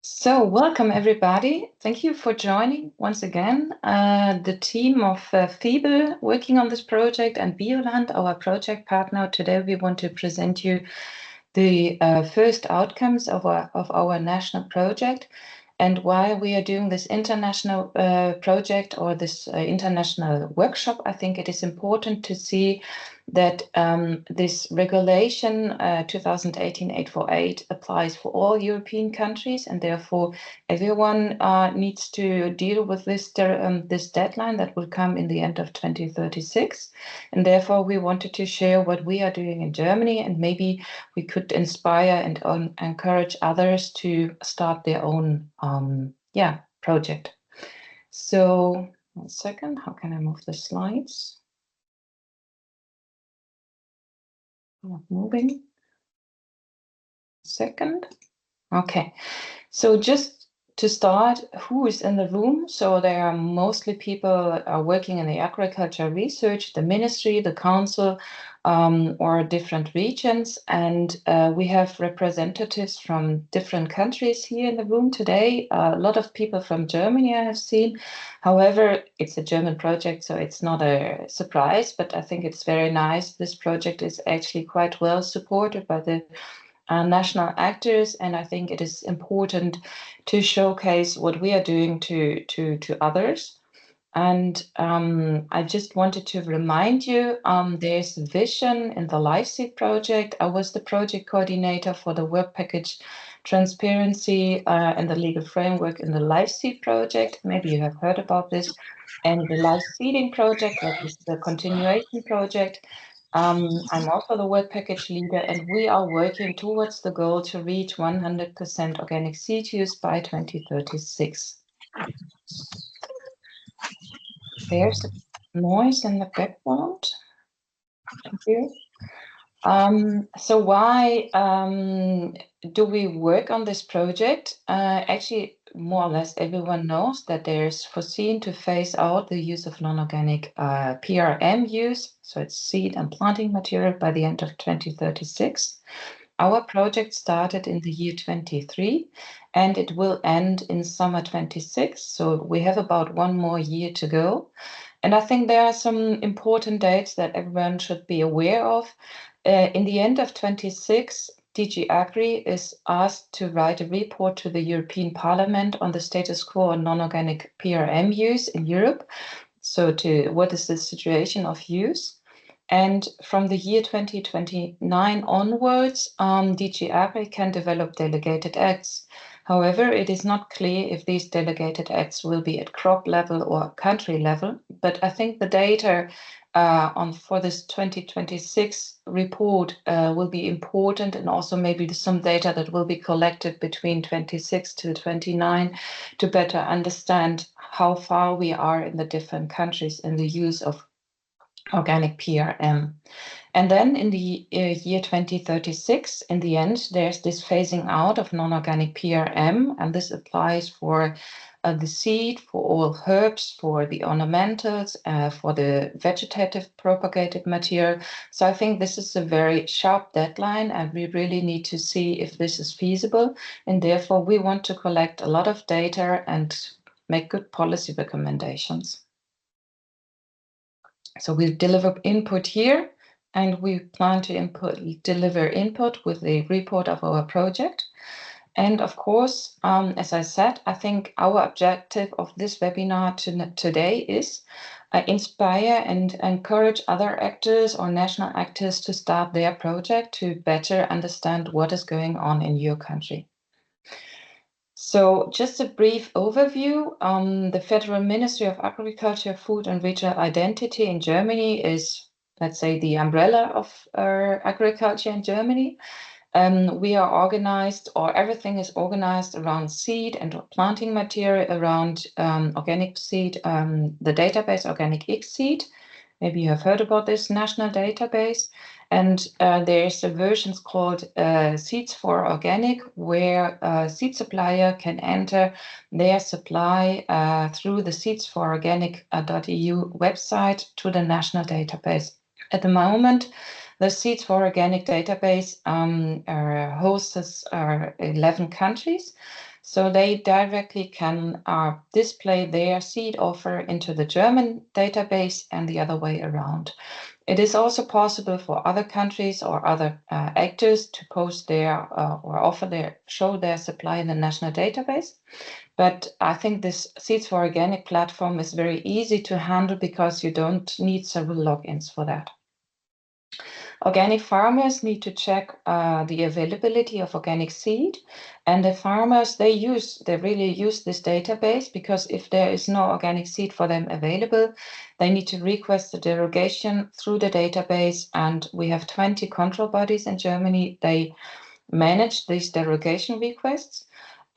So welcome everybody. Thank you for joining once again. The team of FiBL working on this project and Bioland, our project partner. Today we want to present you the first outcomes of our national project and why we are doing this international project or this international workshop. I think it is important to see that this regulation 2018/848 applies for all European countries, and therefore everyone needs to deal with this deadline that will come in the end of 2036. And therefore we wanted to share what we are doing in Germany, and maybe we could inspire and encourage others to start their own project. So 1 second, how can I move the slides? Not moving. Second. Okay, so just to start, who is in the room? So there are mostly people are working in the agriculture research, the ministry, the council, or different regions, and we have representatives from different countries here in the room today. A lot of people from Germany I have seen. However, it's a German project, so it's not a surprise, but I think it's very nice. This project is actually quite well supported by the national actors, and I think it is important to showcase what we are doing to others. And I just wanted to remind you, there's a vision in the LiveSeed project. I was the project coordinator for the work package transparency and the legal framework in the LiveSeed project. Maybe you have heard about this. And the LiveSeeding project, that is the continuation project. I'm also the work package leader, and we are working towards the goal to reach 100% organic seed use by 2036. There's a noise in the background. Thank you. So why do we work on this project? Actually, more or less everyone knows that there's foreseen to phase out the use of non-organic PRM use, so it's seed and planting material, by the end of 2036. Our project started in the year 23 and it will end in summer 26. So we have about 1 more year to go. And I think there are some important dates that everyone should be aware of. In the end of 26, DG Agri is asked to write a report to the European Parliament on the status quo on non-organic PRM use in Europe. So what is the situation of use? And from the year 2029 onwards, DG Agri can develop delegated acts. However, it is not clear if these delegated acts will be at crop level or country level. But I think the data for this 2026 report will be important, and also maybe some data that will be collected between 26 to 29 to better understand how far we are in the different countries in the use of organic PRM. And then in the year 2036, in the end, there's this phasing out of non-organic PRM, and this applies for the seed, for all herbs, for the ornamentals, for the vegetative propagated material. So I think this is a very sharp deadline, and we really need to see if this is feasible. And therefore, we want to collect a lot of data and make good policy recommendations. So we deliver input here, and we plan to deliver input with the report of our project. And of course, as I said, I think our objective of this webinar today is inspire and encourage other actors or national actors to start their project to better understand what is going on in your country. So just a brief overview. The Federal Ministry of Agriculture, Food and Regional Identity in Germany is, let's say, the umbrella of agriculture in Germany. We are organized, or everything is organized around seed and planting material, around organic seed, the database Organic X Seed. Maybe you have heard about this national database. And there's a version called Seeds for Organic, where a seed supplier can enter their supply through the seedsfororganic.eu website to the national database. At the moment, the Seeds for Organic database hosts 11 countries. So they directly can display their seed offer into the German database and the other way around. It is also possible for other countries or other actors to post their or show their supply in the national database. But I think this Seeds for Organic platform is very easy to handle because you don't need several logins for that. Organic farmers need to check the availability of organic seed, and the farmers they really use this database, because if there is no organic seed for them available, they need to request a derogation through the database, and we have 20 control bodies in Germany. They manage these derogation requests,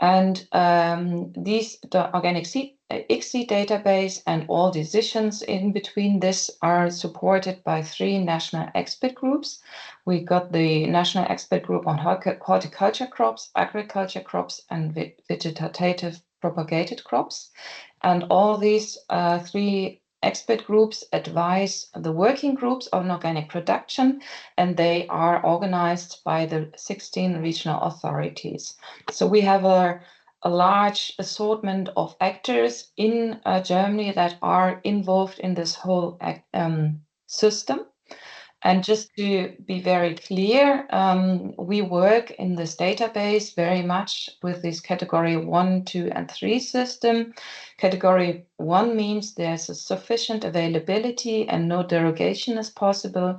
and the organic seed ICSI database and all decisions in between this are supported by 3 national expert groups. We got the national expert group on horticulture crops, agriculture crops, and vegetative propagated crops. And all these 3 expert groups advise the working groups on organic production, and they are organized by the 16 regional authorities. So we have a large assortment of actors in Germany that are involved in this whole system. And just to be very clear, we work in this database very much with this category 1, 2, and 3 system. Category 1 means there's a sufficient availability and no derogation is possible.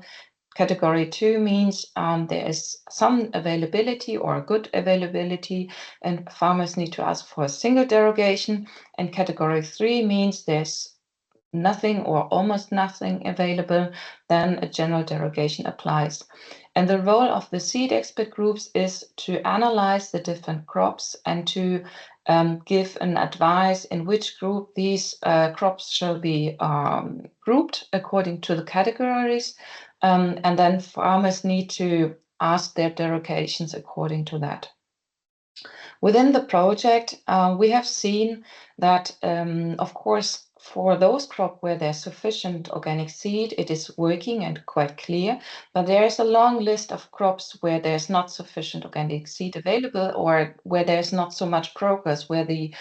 Category 2 means there is some availability or good availability, and farmers need to ask for a single derogation. And category 3 means there's nothing or almost nothing available, then a general derogation applies. And the role of the seed expert groups is to analyze the different crops and to give an advice in which group these crops shall be grouped according to the categories. And then farmers need to ask their derogations according to that. Within the project, we have seen that, of course, for those crops where there's sufficient organic seed, it is working and quite clear. But there is a long list of crops where there's not sufficient organic seed available, or where there's not so much progress, where the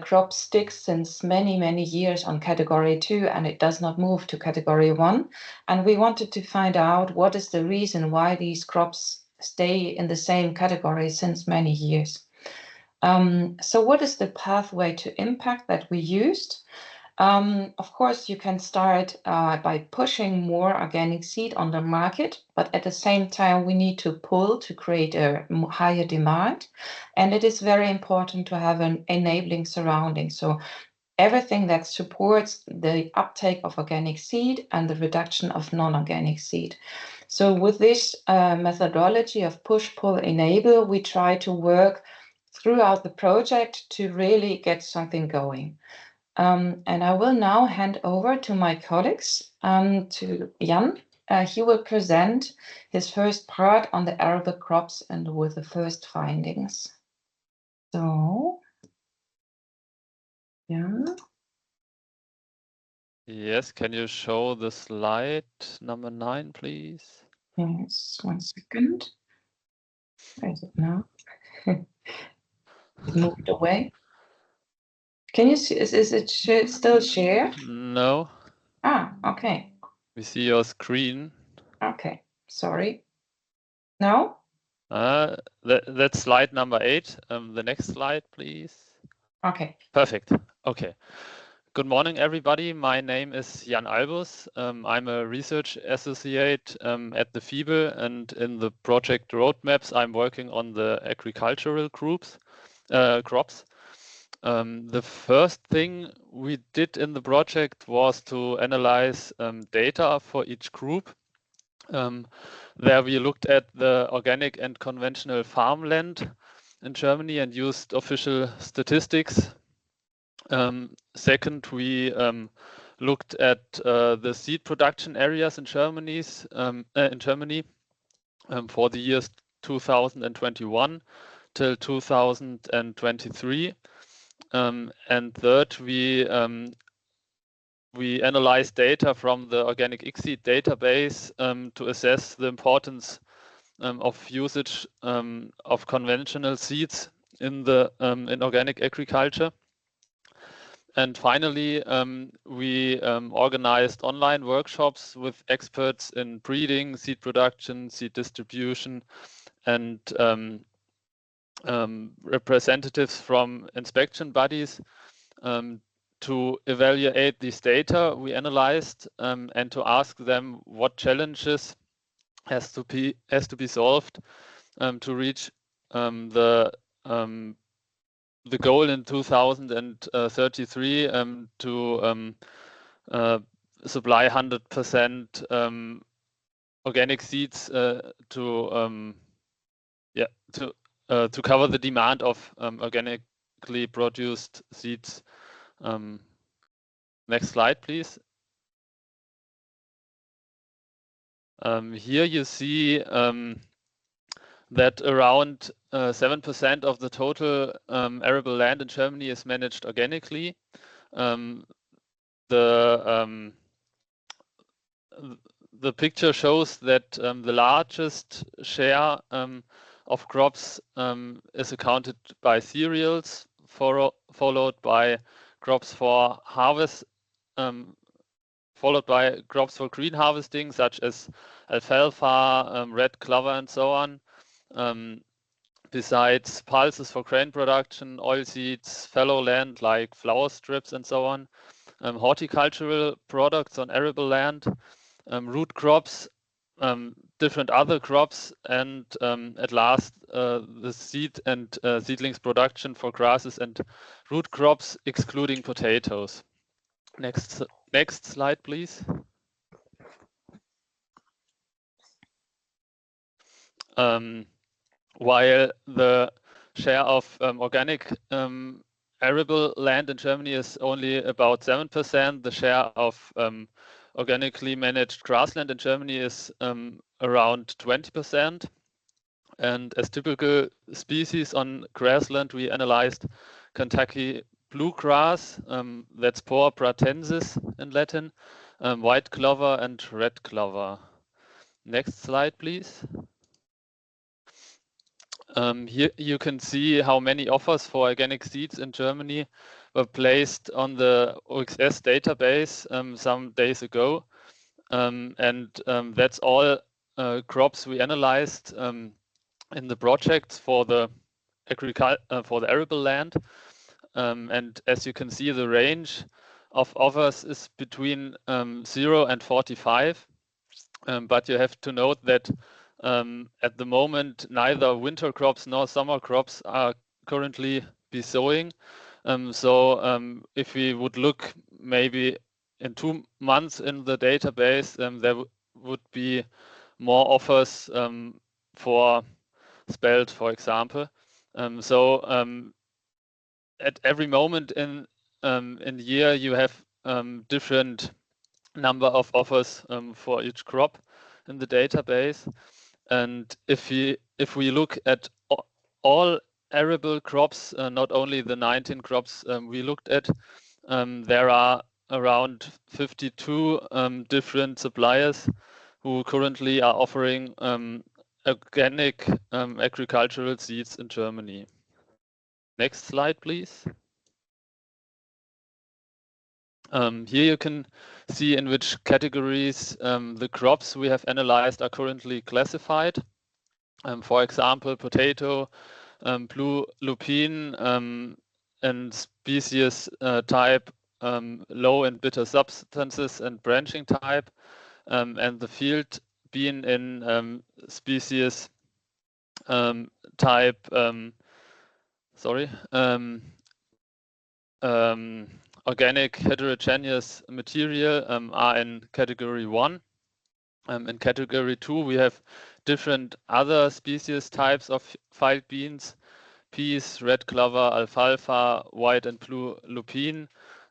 crop sticks since many, many years on category 2 and it does not move to category 1. And we wanted to find out what is the reason why these crops stay in the same category since many years. So what is the pathway to impact that we used? Of course, you can start by pushing more organic seed on the market, but at the same time, we need to pull to create a higher demand. And it is very important to have an enabling surrounding. So everything that supports the uptake of organic seed and the reduction of non-organic seed. So with this methodology of push, pull, enable, we try to work throughout the project to really get something going. And I will now hand over to my colleagues, to Jan. He will present his first part on the arable crops and with the first findings. So, Jan. Yes, can you show the slide number 9, please? Yes, 1 second. Where is it now? It moved away. Can you see, is it still share? No. Okay. We see your screen. Okay, sorry. No? That's slide number 8. The next slide, please. Okay. Perfect. Okay. Good morning, everybody. My name is Jan Albus. I'm a research associate at the FiBL, and in the project roadmaps, I'm working on the agricultural crops. The first thing we did in the project was to analyze data for each group. There we looked at the organic and conventional farmland in Germany and used official statistics. Second, we looked at the seed production areas in Germany for the years 2021 till 2023. And third, we analyzed data from the organic ICSI database to assess the importance of usage of conventional seeds in organic agriculture. And finally, we organized online workshops with experts in breeding, seed production, seed distribution, and representatives from inspection bodies to evaluate these data we analyzed and to ask them what challenges has to be solved to reach the goal in 2033 to supply 100% organic seeds to cover the demand of organically produced seeds. Next slide, please. Here you see that around 7% of the total arable land in Germany is managed organically. The picture shows that the largest share of crops is accounted by cereals, followed by crops for harvest, followed by crops for green harvesting, such as alfalfa, red clover, and so on. Besides pulses for grain production, oilseeds, fallow land like flower strips, and so on. Horticultural products on arable land, root crops, different other crops, and at last the seed and seedlings production for grasses and root crops, excluding potatoes. Next slide, please. While the share of organic arable land in Germany is only about 7%, the share of organically managed grassland in Germany is around 20%. And as typical species on grassland, we analyzed Kentucky bluegrass, that's Por pratensis in Latin, white clover, and red clover. Next slide, please. Here you can see how many offers for organic seeds in Germany were placed on the OXS database some days ago. And that's all crops we analyzed in the projects for the arable land. And as you can see, the range of offers is between 0 and 45. But you have to note that at the moment, neither winter crops nor summer crops are currently be sowing. So if we would look maybe in 2 months in the database, there would be more offers for spelt, for example. So at every moment in the year, you have different number of offers for each crop in the database. And if we look at all arable crops, not only the 19 crops we looked at, there are around 52 different suppliers who currently are offering organic agricultural seeds in Germany. Next slide, please. Here you can see in which categories the crops we have analyzed are currently classified. For example, potato, blue lupine, and species type, low and bitter substances and branching type, and the field bean in species type, organic heterogeneous material are in category 1. In category 2, we have different other species types of field beans: peas, red clover, alfalfa, white and blue lupine,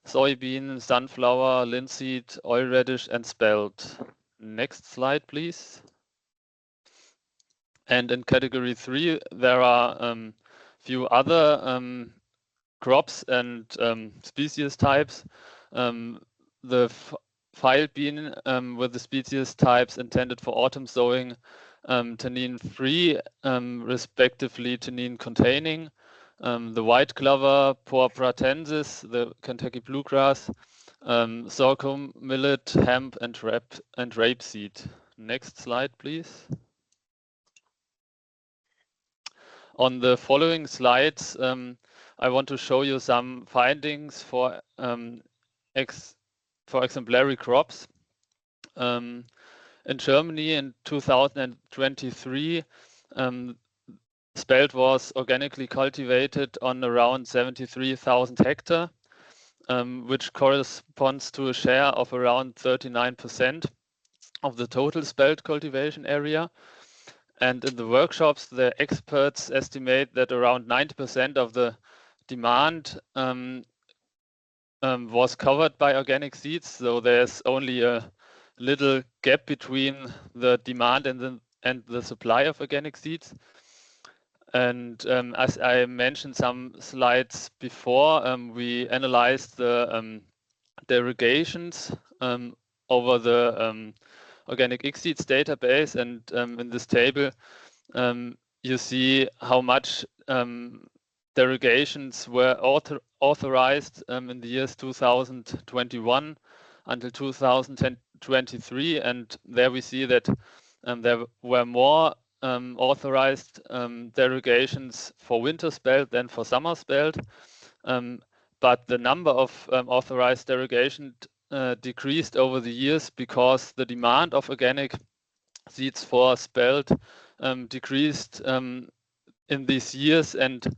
soybean, sunflower, linseed, oil radish, and spelt. Next slide, please. And in category 3, there are few other crops and species types. The field bean with the species types intended for autumn sowing, tannin free, respectively tannin containing, the white clover, Poa pratensis, the Kentucky bluegrass, sorghum, millet, hemp, and rapeseed. Next slide, please. On the following slides, I want to show you some findings for exemplary crops. In Germany in 2023, spelt was organically cultivated on around 73,000 hectares, which corresponds to a share of around 39% of the total spelt cultivation area. And in the workshops, the experts estimate that around 90% of the demand was covered by organic seeds. So there's only a little gap between the demand and the supply of organic seeds. And as I mentioned some slides before, we analyzed the derogations over the organic egg seeds database, and in this table you see how much derogations were authorized in the years 2021 until 2023, and there we see that there were more authorized derogations for winter spelt than for summer spelt, but the number of authorized derogations decreased over the years because the demand of organic seeds for spelt decreased in these years, and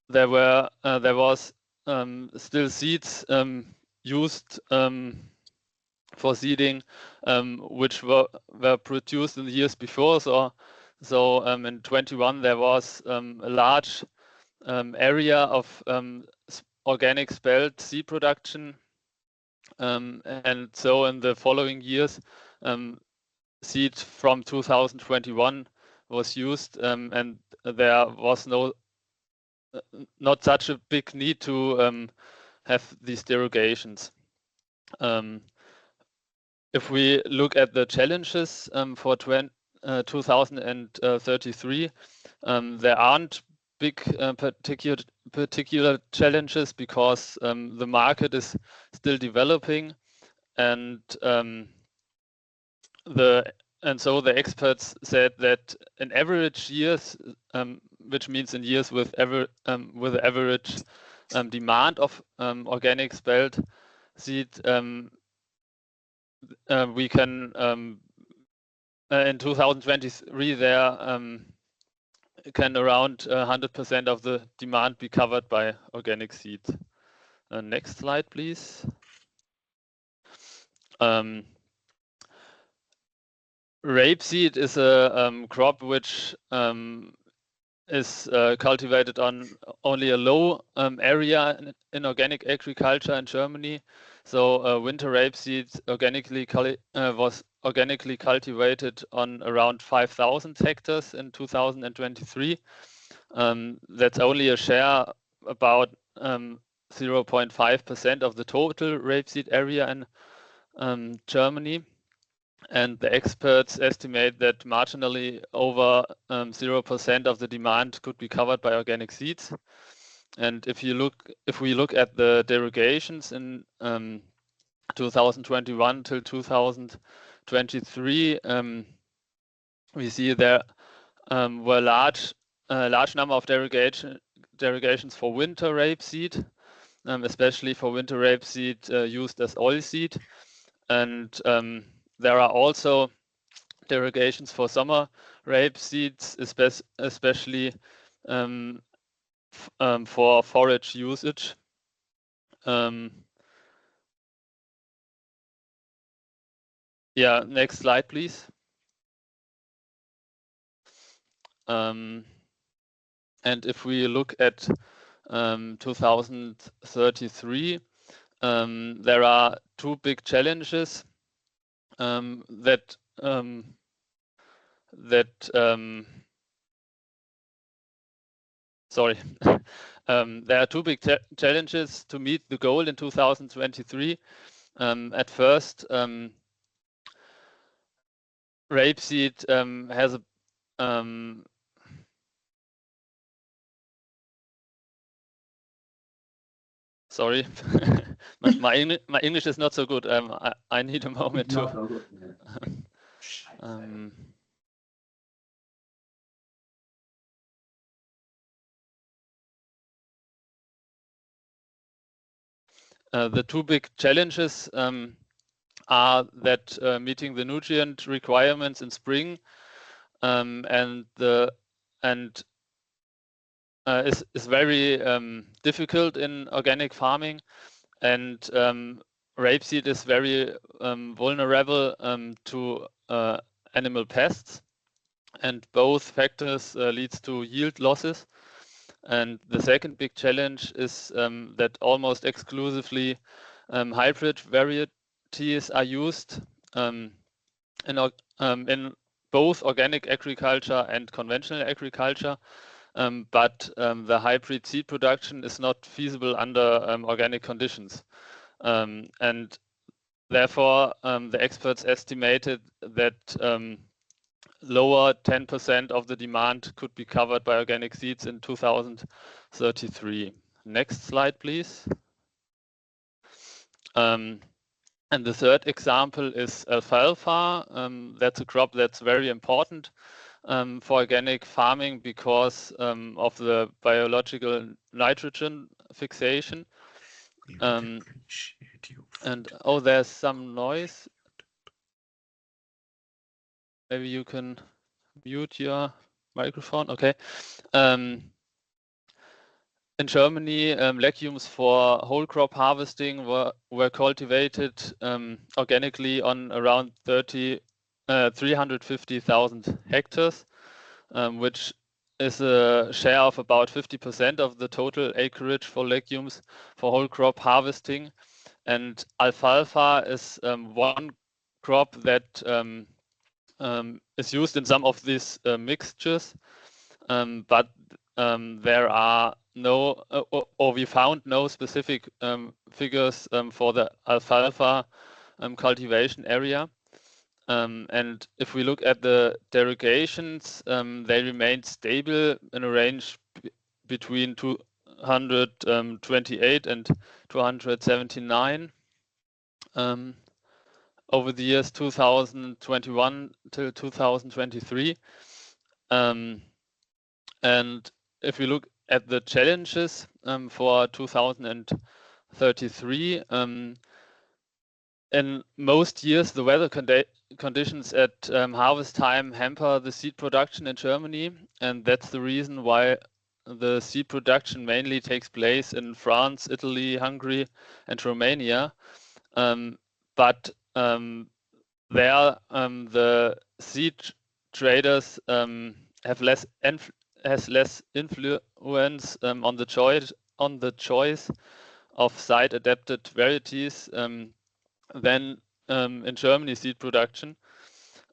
there was still seeds used for seeding, which were produced in the years before. So in 21 there was a large area of organic spelt seed production, and so in the following years seed from 2021 was used, and there was not such a big need to have these derogations. If we look at the challenges for 2033, there aren't big particular challenges because the market is still developing, and so the experts said that in average years, which means in years with average demand of organic spelt seed, we can in 2023 there can around 100% of the demand be covered by organic seeds. Next slide, please. Rapeseed is a crop which is cultivated on only a low area in organic agriculture in Germany. So winter rapeseed was organically cultivated on around 5,000 hectares in 2023. That's only a share about 0.5% of the total rapeseed area in Germany. And the experts estimate that marginally over 0% of the demand could be covered by organic seeds. And if we look at the derogations in 2021 till 2023, we see there were large number of derogations for winter rapeseed, especially for winter rapeseed used as oilseed, and there are also derogations for summer rapeseeds, especially for forage usage. Yeah, next slide, please. And if we look at 2033, there are two big challenges sorry. There are two big challenges to meet the goal in 2023. At first, rapeseed has a Sorry, my English is not so good. I need a moment to. The two big challenges are that meeting the nutrient requirements in spring is very difficult in organic farming, and rapeseed is very vulnerable to animal pests, and both factors leads to yield losses. And the second big challenge is that almost exclusively hybrid varieties are used in both organic agriculture and conventional agriculture. But the hybrid seed production is not feasible under organic conditions. And therefore, the experts estimated that lower 10% of the demand could be covered by organic seeds in 2033. Next slide, please. And the third example is alfalfa. That's a crop that's very important for organic farming because of the biological nitrogen fixation. And oh, there's some noise. Maybe you can mute your microphone. Okay. In Germany, legumes for whole crop harvesting were cultivated organically on around 350,000 hectares, which is a share of about 50% of the total acreage for legumes for whole crop harvesting. And alfalfa is one crop that is used in some of these mixtures, but there are no, or we found no specific figures for the alfalfa cultivation area. And if we look at the derogations, they remained stable in a range between 228 and 279 over the years 2021 till 2023. And if we look at the challenges for 2033, in most years, the weather conditions at harvest time hamper the seed production in Germany, and that's the reason why the seed production mainly takes place in France, Italy, Hungary, and Romania. But there, the seed traders have less influence on the choice of site-adapted varieties than in Germany seed production.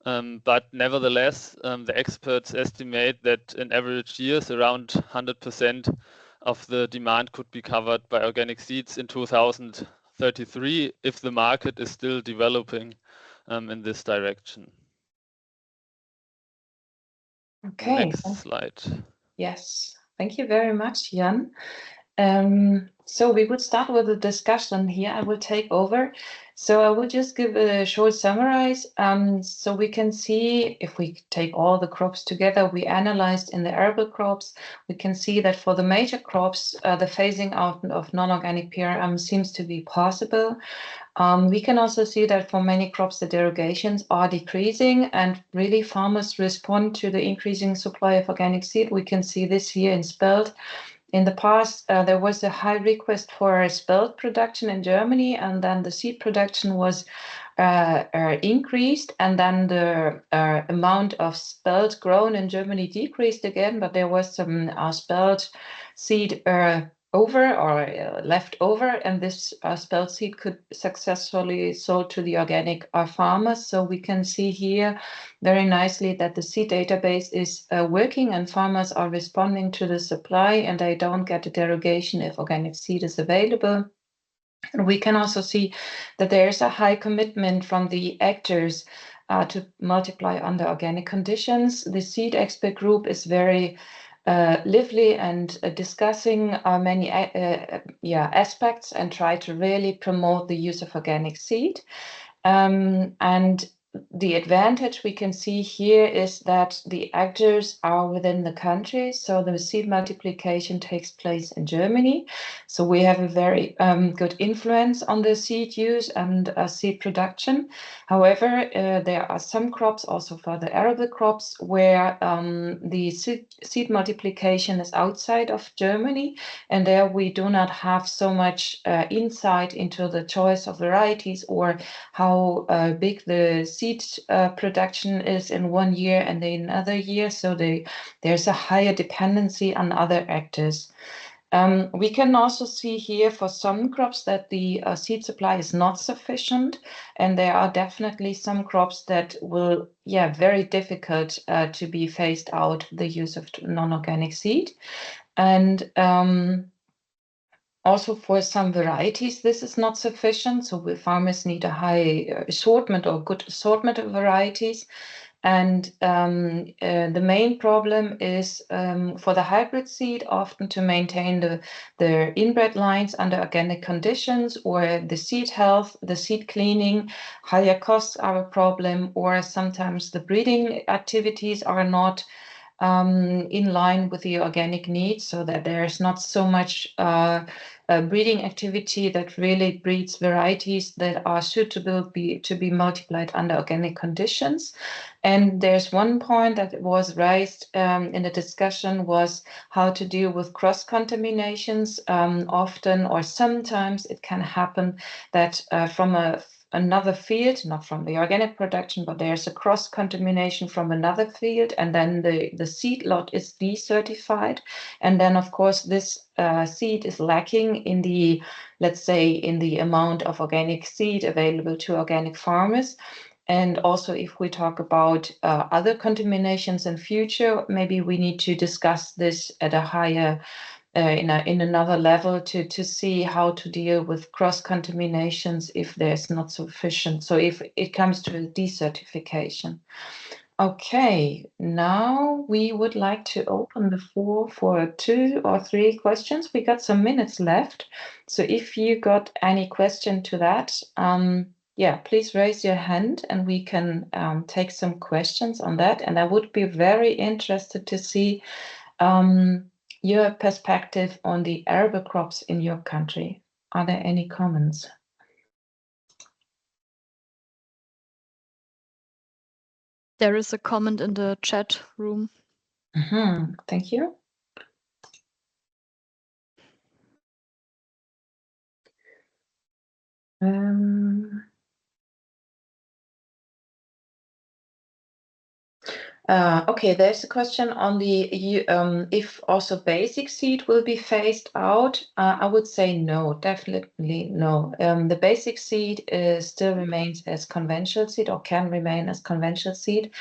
But nevertheless, the experts estimate that in average years, around 100% of the demand could be covered by organic seeds in 2033 if the market is still developing in this direction. Okay. Next slide. Yes, thank you very much, Jan. So we would start with the discussion here. I will take over. So I will just give a short summarize. So we can see if we take all the crops together, we analyzed in the arable crops, we can see that for the major crops, the phasing out of non-organic PRM seems to be possible. We can also see that for many crops, the derogations are decreasing and really farmers respond to the increasing supply of organic seed. We can see this here in spelt. In the past, there was a high request for spelt production in Germany, and then the seed production was increased, and then the amount of spelt grown in Germany decreased again, but there was some spelt seed over or left over, and this spelt seed could successfully sold to the organic farmers. So we can see here very nicely that the seed database is working and farmers are responding to the supply, and they don't get a derogation if organic seed is available. And we can also see that there is a high commitment from the actors to multiply under organic conditions. The seed expert group is very lively and discussing many aspects and try to really promote the use of organic seed. And the advantage we can see here is that the actors are within the country. So the seed multiplication takes place in Germany. So we have a very good influence on the seed use and seed production. However, there are some crops also for the arable crops where the seed multiplication is outside of Germany. And there we do not have so much insight into the choice of varieties or how big the seed production is in one year and in another year. So there's a higher dependency on other actors. We can also see here for some crops that the seed supply is not sufficient, and there are definitely some crops that will, very difficult to be phased out the use of non-organic seed. And also for some varieties, this is not sufficient. So farmers need a high assortment or good assortment of varieties. And the main problem is for the hybrid seed, often to maintain the inbred lines under organic conditions, or the seed health, the seed cleaning, higher costs are a problem, or sometimes the breeding activities are not in line with the organic needs, so that there's not so much breeding activity that really breeds varieties that are suitable to be multiplied under organic conditions. And there's one point that was raised in the discussion was how to deal with cross-contaminations. Often or sometimes it can happen that from another field, not from the organic production, but there's a cross-contamination from another field, and then the seed lot is decertified. And then, of course, this seed is lacking in the, let's say, in the amount of organic seed available to organic farmers. And also, if we talk about other contaminations in future, maybe we need to discuss this at a higher in another level to see how to deal with cross-contaminations if there's not sufficient. So if it comes to a decertification. Okay, now we would like to open the floor for 2 or 3 questions. We got some minutes left. So if you got any question to that, please raise your hand and we can take some questions on that. And I would be very interested to see your perspective on the arable crops in your country. Are there any comments? There is a comment in the chat room. Thank you. Okay, there's a question on the if also basic seed will be phased out. I would say no, definitely no. The basic seed still remains as conventional seed, or can remain as conventional seed.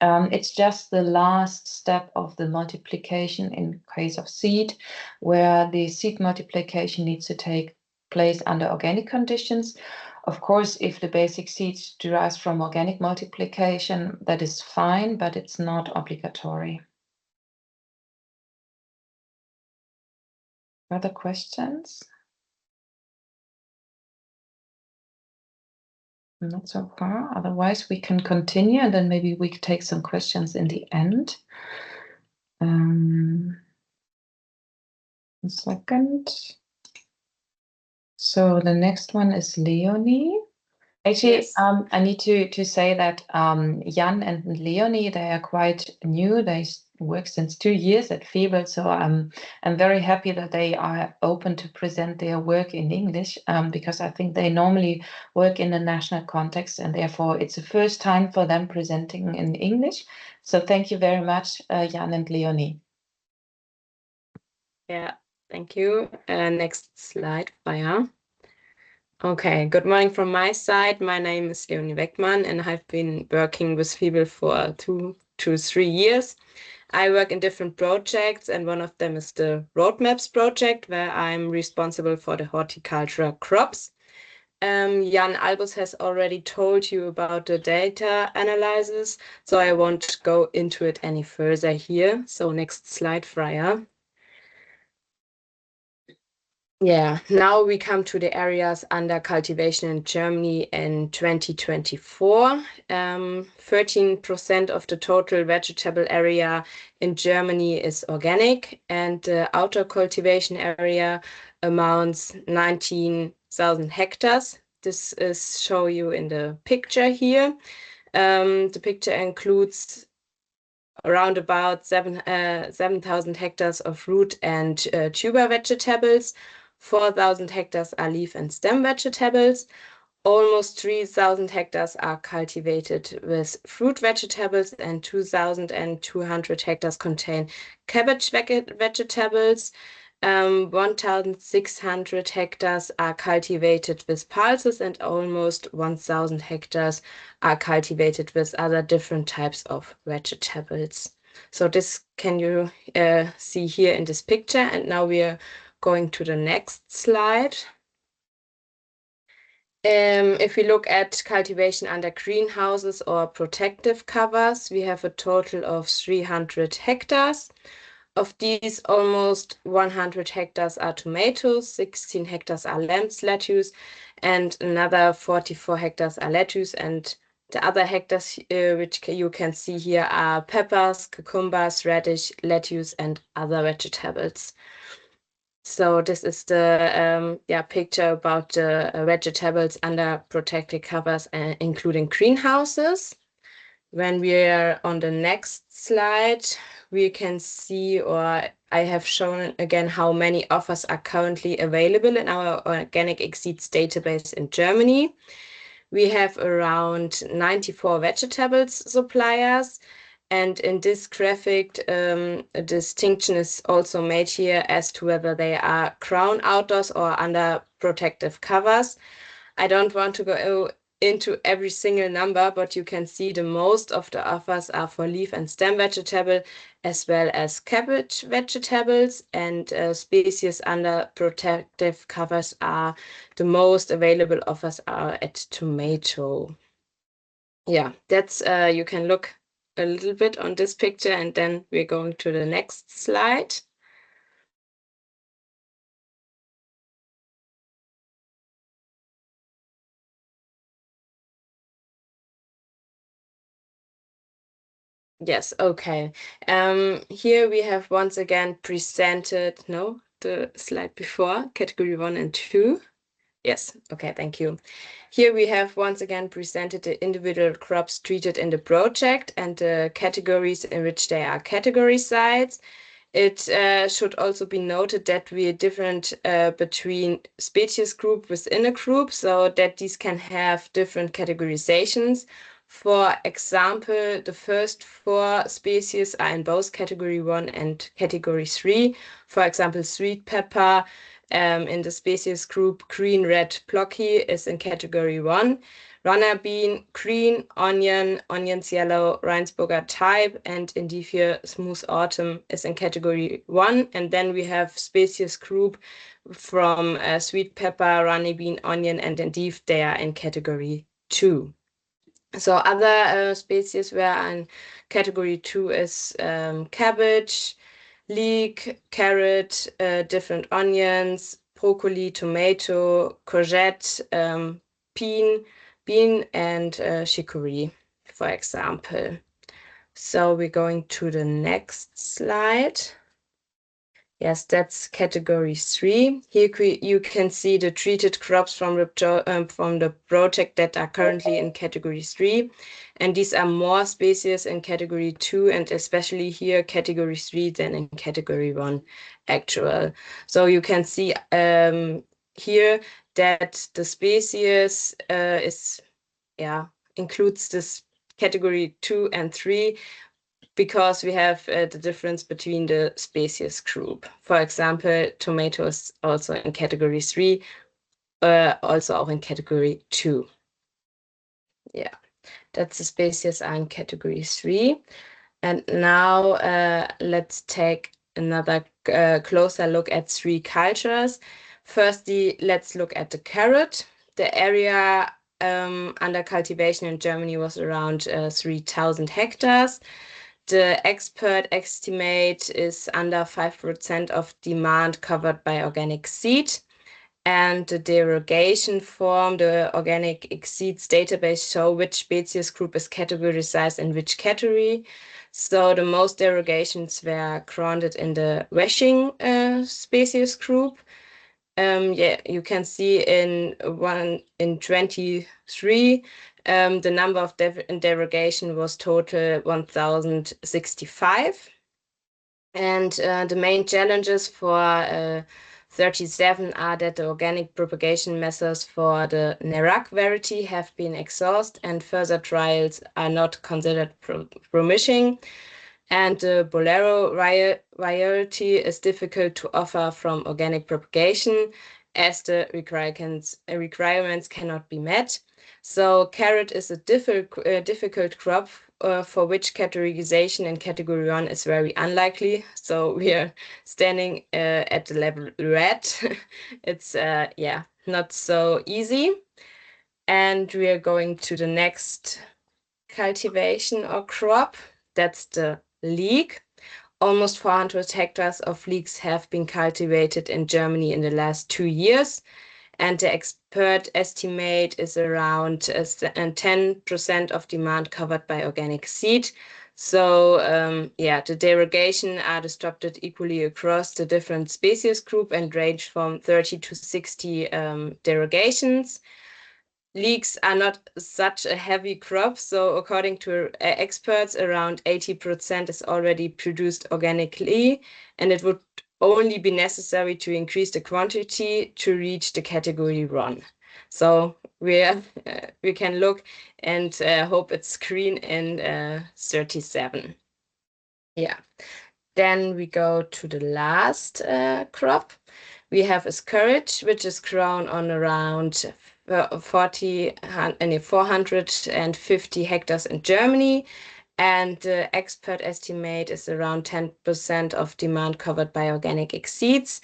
It's just the last step of the multiplication in case of seed, where the seed multiplication needs to take place under organic conditions. Of course, if the basic seed derives from organic multiplication, that is fine, but it's not obligatory. Other questions? Not so far. Otherwise, we can continue, and then maybe we could take some questions in the end. A second. So the next one is Leonie. Actually, yes. I need to say that Jan and Leonie, they are quite new. They work since 2 years at FiBL, so I'm very happy that they are open to present their work in English, because I think they normally work in a national context, and therefore it's the first time for them presenting in English. So thank you very much, Jan and Leonie. Yeah, thank you. Next slide, Freya. Okay, good morning from my side. My name is Leonie Weckmann, and I've been working with FiBL for 2 to 3 years. I work in different projects, and one of them is the Roadmaps project, where I'm responsible for the horticultural crops. Jan Albus has already told you about the data analysis, so I won't go into it any further here. So next slide, Freya. Yeah, now we come to the areas under cultivation in Germany in 2024. 13% of the total vegetable area in Germany is organic, and the outdoor cultivation area amounts 19,000 hectares. This is show you in the picture here. The picture includes around about 7,000 hectares of root and tuber vegetables. 4,000 hectares are leaf and stem vegetables. Almost 3,000 hectares are cultivated with fruit vegetables, and 2,200 hectares contain cabbage vegetables. 1,600 hectares are cultivated with pulses, and almost 1,000 hectares are cultivated with other different types of vegetables. So this can you see here in this picture. And now we are going to the next slide. If we look at cultivation under greenhouses or protective covers, we have a total of 300 hectares. Of these, almost 100 hectares are tomatoes, 16 hectares are lettuce, and another 44 hectares are lettuce. And the other hectares, which you can see here, are peppers, cucumbers, radish, lettuce, and other vegetables. So this is the picture about the vegetables under protected covers, including greenhouses. When we are on the next slide, we can see, or I have shown again, how many offers are currently available in our Organic Exceeds database in Germany. We have around 94 vegetables suppliers. And in this graphic, a distinction is also made here as to whether they are crown outdoors or under protective covers. I don't want to go into every single number, but you can see the most of the offers are for leaf and stem vegetable, as well as cabbage vegetables, and species under protective covers are the most available offers are at tomato. Yeah, that's you can look a little bit on this picture, and then we're going to the next slide. Yes, okay. Here we have once again presented, no, the slide before, category 1 and 2. Yes, okay, thank you. Here we have once again presented the individual crops treated in the project and the categories in which they are categorized. It should also be noted that we are different between species group within a group, so that these can have different categorizations. For example, the first 4 species are in both category 1 and category 3. For example, sweet pepper in the species group green, red, blocky is in category 1. Runner bean, green, onions yellow, Rheinsburger type, and Indifia smooth autumn is in category 1. And then we have species group from sweet pepper, runny bean, onion, and Indif, they are in category 2. So other species were in category 2 is cabbage, leek, carrot, different onions, broccoli, tomato, courgette, bean, and chicory, for example. So we're going to the next slide. Yes, that's category 3. Here you can see the treated crops from the project that are currently in category 3. And these are more species in category 2, and especially here category 3 than in category 1 actual. So you can see here that the species includes this category 2 and 3, because we have the difference between the species group. For example, tomatoes also in category 3, also auch in category 2. Yeah, that's the species are in category 3. And now let's take another closer look at 3 cultures. Firstly, let's look at the carrot. the area under cultivation in Germany was around 3,000 hectares. The expert estimate is under 5% of demand covered by organic seed. And the derogation form, the organic seeds database, show which species group is categorized in which category. So the most derogations were granted in the washing species group. You can see in 23, the number of derogation was total 1,065. And the main challenges for 37 are that the organic propagation methods for the Nerak variety have been exhausted and further trials are not considered promising. And the Bolero variety is difficult to offer from organic propagation as the requirements cannot be met. So carrot is a difficult crop for which categorization in category 1 is very unlikely. So we are standing at the level red. It's not so easy. And we are going to the next cultivation or crop. That's the leek. Almost 400 hectares of leeks have been cultivated in Germany in the last 2 years. And the expert estimate is around 10% of demand covered by organic seed. So the derogation are distributed equally across the different species group and range from 30 to 60 derogations. Leeks are not such a heavy crop, so according to experts, around 80% is already produced organically, and it would only be necessary to increase the quantity to reach the category 1. So we can look and hope it's green in 37. Yeah. Then we go to the last crop. We have a courage, which is grown on around 450 hectares in Germany. And the expert estimate is around 10% of demand covered by organic seeds.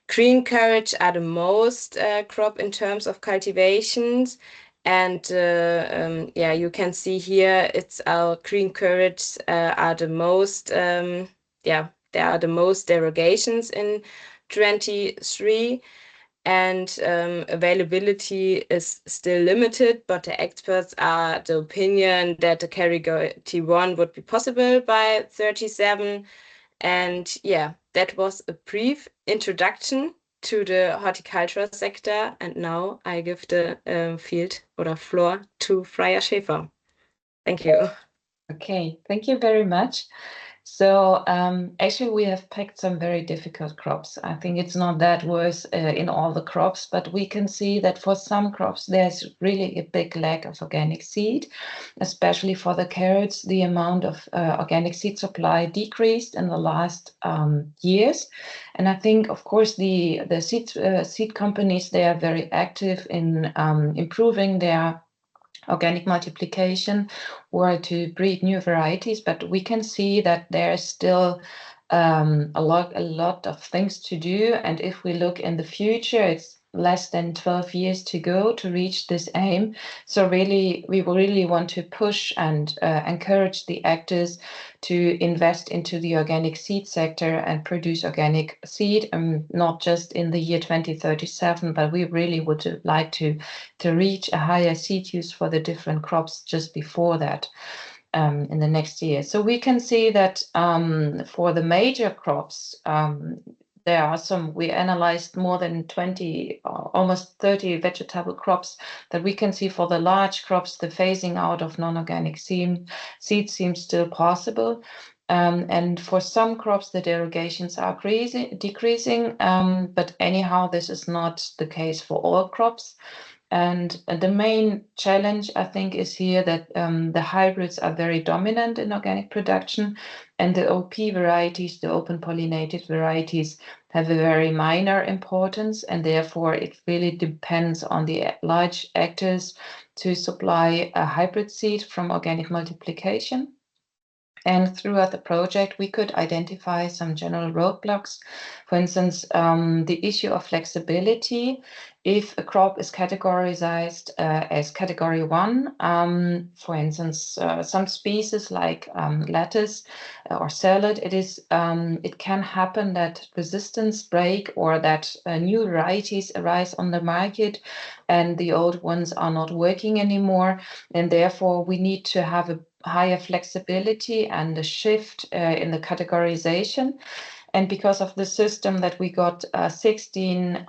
Green courage are the most crop in terms of cultivations. And you can see here, it's our green courage are the most, there are the most derogations in 23. And availability is still limited, but the experts are the opinion that the category 1 would be possible by 37. And that was a brief introduction to the horticultural sector. And now I give the floor to Freya Schäfer. Thank you. Okay, thank you very much. So actually we have picked some very difficult crops. I think it's not that worse in all the crops, but we can see that for some crops there's really a big lack of organic seed, especially for the carrots. The amount of organic seed supply decreased in the last years. And I think, of course, the seed companies, they are very active in improving their organic multiplication or to breed new varieties, but we can see that there's still a lot of things to do. And if we look in the future, it's less than 12 years to go to reach this aim. So really, we really want to push and encourage the actors to invest into the organic seed sector and produce organic seed, not just in the year 2037, but we really would like to reach a higher seed use for the different crops just before that. In the next year. So we can see that for the major crops, there are we analyzed more than 20, almost 30 vegetable crops that we can see for the large crops, the phasing out of non-organic seed seems still possible. And for some crops, the derogations are decreasing, but anyhow, this is not the case for all crops. And the main challenge, I think, is here that the hybrids are very dominant in organic production, and the OP varieties, the open pollinated varieties, have a very minor importance, and therefore it really depends on the large actors to supply a hybrid seed from organic multiplication. And throughout the project, we could identify some general roadblocks. For instance, the issue of flexibility. If a crop is categorized as category 1, for instance, some species like lettuce or salad, it can happen that resistance break or that new varieties arise on the market and the old ones are not working anymore. And therefore, we need to have a higher flexibility and a shift in the categorization. And because of the system that we got 16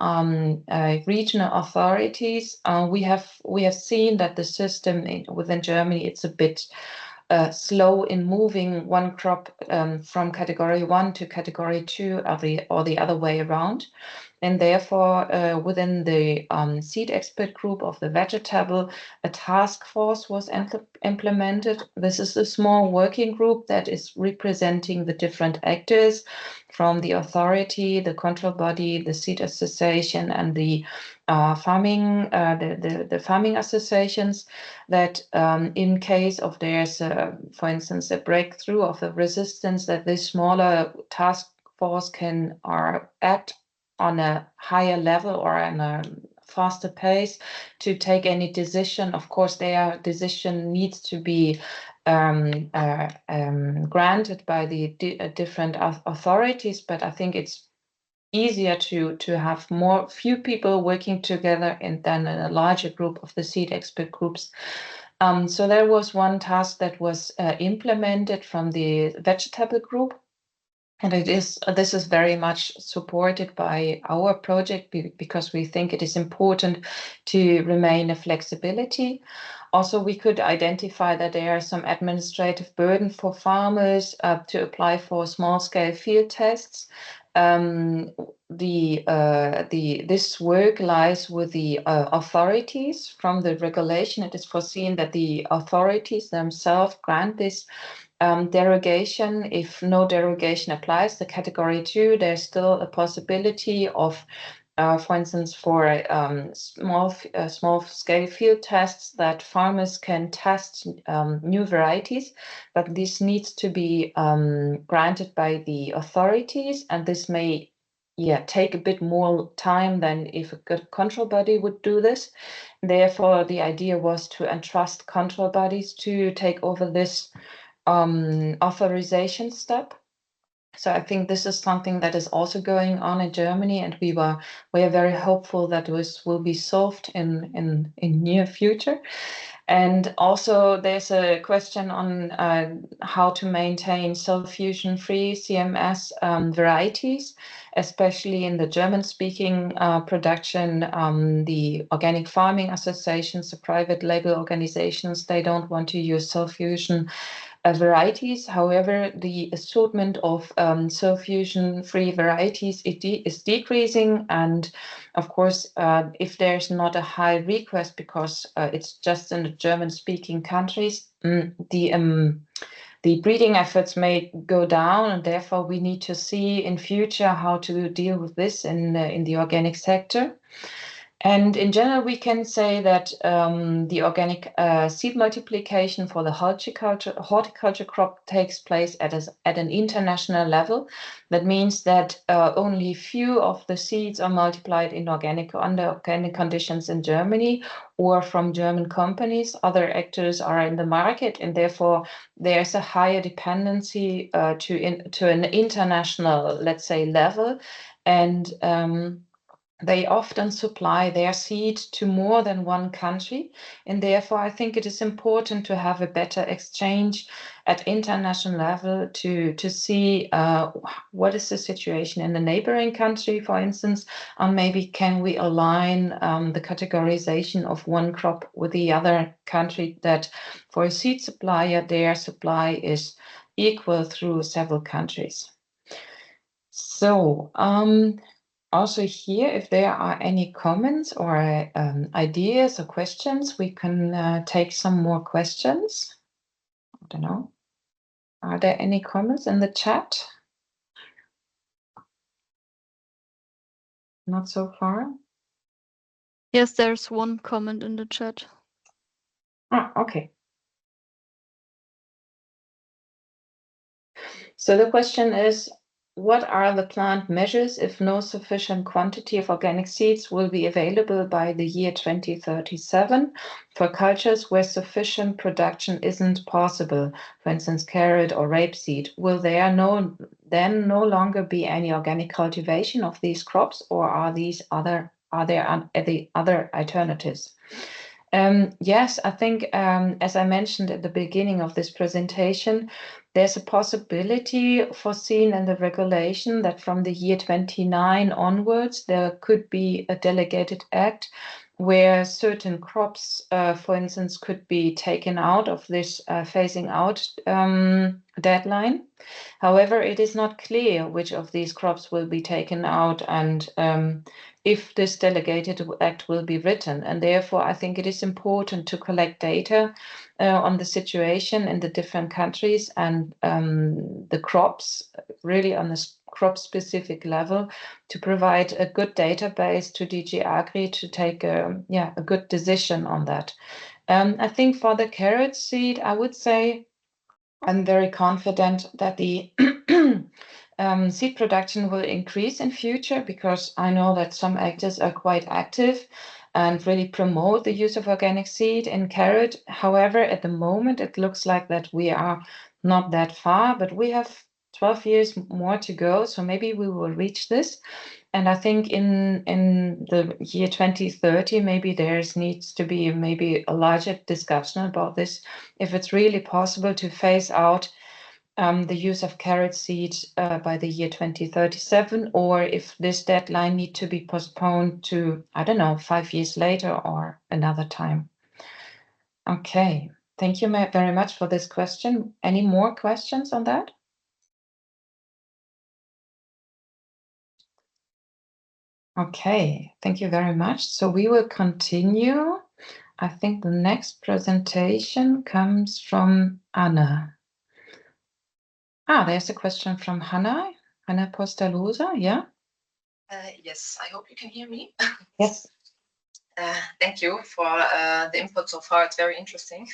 regional authorities, we have seen that the system within Germany, it's a bit slow in moving one crop from category 1 to category 2 or the other way around. And therefore, within the seed expert group of the vegetable, a task force was implemented. This is a small working group that is representing the different actors from the authority, the control body, the seed association, and the farming associations. That in case of there's, for instance, a breakthrough of the resistance, that this smaller task force can act on a higher level or on a faster pace to take any decision. Of course, their decision needs to be granted by the different authorities, but I think it's easier to have few people working together than in a larger group of the seed expert groups. So there was one task that was implemented from the vegetable group. And this is very much supported by our project because we think it is important to remain a flexibility. Also, we could identify that there are some administrative burden for farmers to apply for small-scale field tests. This work lies with the authorities. From the regulation, it is foreseen that the authorities themselves grant this derogation. If no derogation applies, the category 2, there's still a possibility of, for instance, for small-scale field tests that farmers can test new varieties, but this needs to be granted by the authorities, and this may take a bit more time than if a good control body would do this. Therefore, the idea was to entrust control bodies to take over this authorization step. So I think this is something that is also going on in Germany, and we are very hopeful that this will be solved in near future. And also there's a question on how to maintain cell fusion free CMS varieties, especially in the German-speaking production. The organic farming associations, the private label organizations, they don't want to use cell fusion varieties. However, the assortment of cell fusion free varieties is decreasing, and of course, if there's not a high request because it's just in the German-speaking countries, the breeding efforts may go down, and therefore we need to see in future how to deal with this in the organic sector. And in general, we can say that the organic seed multiplication for the horticulture crop takes place at an international level. That means that only few of the seeds are multiplied under organic conditions in Germany or from German companies. Other actors are in the market, and therefore there's a higher dependency to an international, let's say, level. And they often supply their seed to more than one country, and therefore I think it is important to have a better exchange at international level to see what is the situation in the neighboring country, for instance, and maybe can we align the categorization of one crop with the other country, that for a seed supplier, their supply is equal through several countries. So, also here, if there are any comments or ideas or questions, we can take some more questions. I don't know. Are there any comments in the chat? Not so far. Yes, there's one comment in the chat. Ah, okay. So the question is, what are the planned measures if no sufficient quantity of organic seeds will be available by the year 2037 for cultures where sufficient production isn't possible, for instance, carrot or rapeseed? Will there then no longer be any organic cultivation of these crops, or are there other alternatives? Yes, I think, as I mentioned at the beginning of this presentation, there's a possibility foreseen in the regulation that from the year 29 onwards, there could be a delegated act where certain crops, for instance, could be taken out of this phasing out deadline. However, it is not clear which of these crops will be taken out and if this delegated act will be written. And therefore, I think it is important to collect data on the situation in the different countries and the crops, really on a crop-specific level, to provide a good database to DG Agri to take a good decision on that. I think for the carrot seed, I would say I'm very confident that the seed production will increase in future, because I know that some actors are quite active and really promote the use of organic seed in carrot. However, at the moment, it looks like that we are not that far, but we have 12 years more to go, so maybe we will reach this. And I think in the year 2030, maybe needs to be maybe a larger discussion about this, if it's really possible to phase out the use of carrot seed by the year 2037, or if this deadline need to be postponed to, I don't know, 5 years later or another time. Okay, thank you very much for this question. Any more questions on that? Okay, thank you very much. So we will continue. I think the next presentation comes from Anna. There's a question from Hannah Postalosa, yeah? Yes, I hope you can hear me. Yes. Thank you for the input so far. It's very interesting.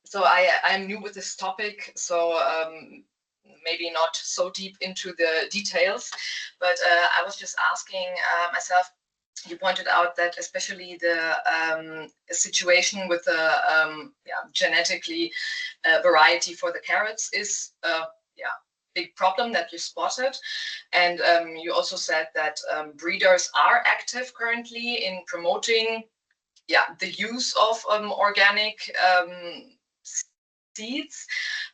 So I'm new with this topic, so maybe not so deep into the details, but I was just asking myself, you pointed out that especially the situation with the genetically variety for the carrots is big problem that you spotted. And you also said that breeders are active currently in promoting the use of organic seeds,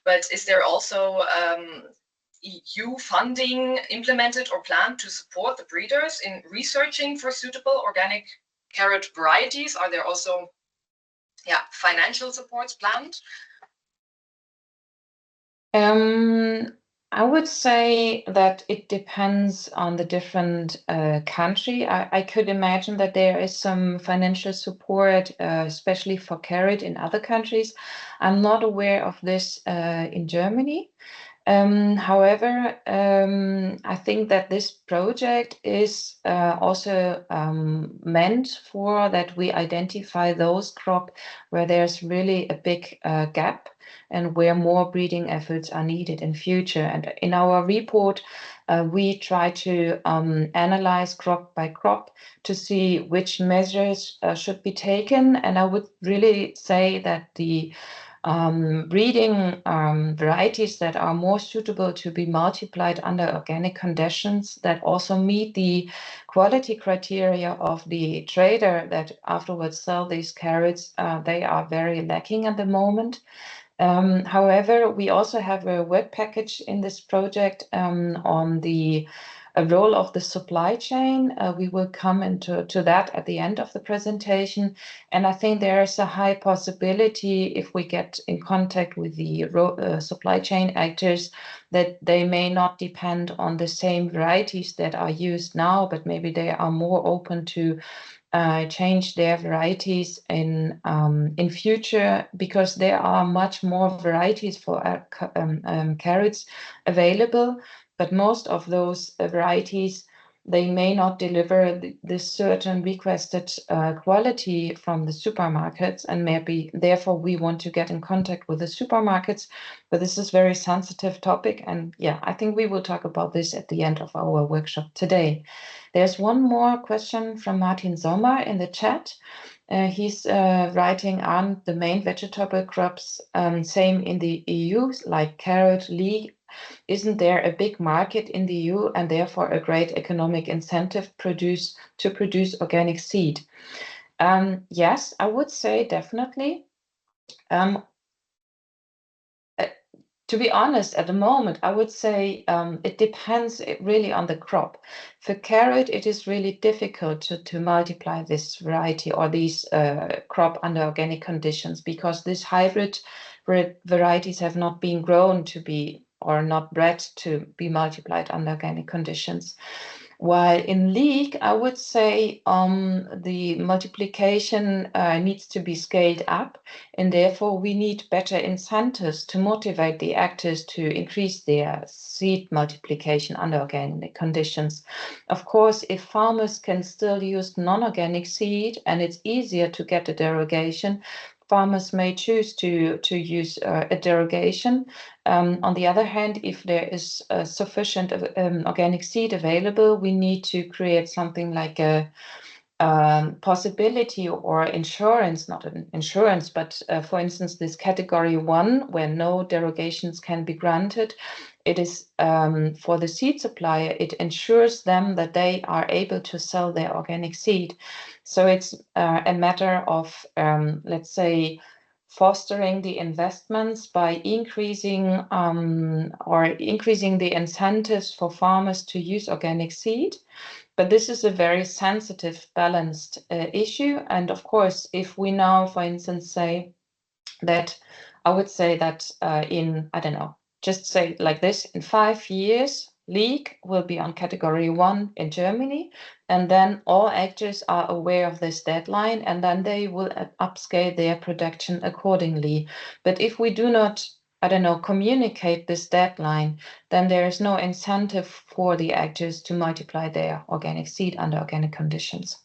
but is there also EU funding implemented or planned to support the breeders in researching for suitable organic carrot varieties? Are there also financial supports planned? I would say that it depends on the different country. I could imagine that there is some financial support, especially for carrot in other countries. I'm not aware of this in Germany. However, I think that this project is also meant for that we identify those crops where there's really a big gap and where more breeding efforts are needed in future. And in our report, we try to analyze crop by crop to see which measures should be taken. And I would really say that the breeding varieties that are more suitable to be multiplied under organic conditions that also meet the quality criteria of the trader that afterwards sell these carrots, they are very lacking at the moment. However, we also have a work package in this project on the role of the supply chain. We will come into that at the end of the presentation. And I think there is a high possibility, if we get in contact with the supply chain actors, that they may not depend on the same varieties that are used now, but maybe they are more open to change their varieties in future, because there are much more varieties for carrots available. But most of those varieties, they may not deliver this certain requested quality from the supermarkets, and maybe therefore we want to get in contact with the supermarkets. But this is a very sensitive topic, and yeah, I think we will talk about this at the end of our workshop today. There's one more question from Martin Sommer in the chat. He's writing on the main vegetable crops, same in the EU, like carrot, leek. Isn't there a big market in the EU and therefore a great economic incentive to produce organic seed? Yes, I would say definitely. To be honest, at the moment, I would say it depends really on the crop. For carrot, it is really difficult to multiply this variety or these crop under organic conditions, because these hybrid varieties have not been grown to be, or not bred to be multiplied under organic conditions. While in leek, I would say the multiplication needs to be scaled up, and therefore we need better incentives to motivate the actors to increase their seed multiplication under organic conditions. Of course, if farmers can still use non-organic seed and it's easier to get a derogation, farmers may choose to use a derogation. On the other hand, if there is sufficient organic seed available, we need to create something like a possibility or insurance, not an insurance, but for instance, this category 1, where no derogations can be granted. It is for the seed supplier, it ensures them that they are able to sell their organic seed. So it's a matter of, let's say, fostering the investments by increasing the incentives for farmers to use organic seed. But this is a very sensitive, balanced issue. And of course, if we now, for instance, say that, I would say that in, I don't know, just say like this, in 5 years, leek will be on category 1 in Germany, and then all actors are aware of this deadline, and then they will upscale their production accordingly. But if we do not, I don't know, communicate this deadline, then there is no incentive for the actors to multiply their organic seed under organic conditions.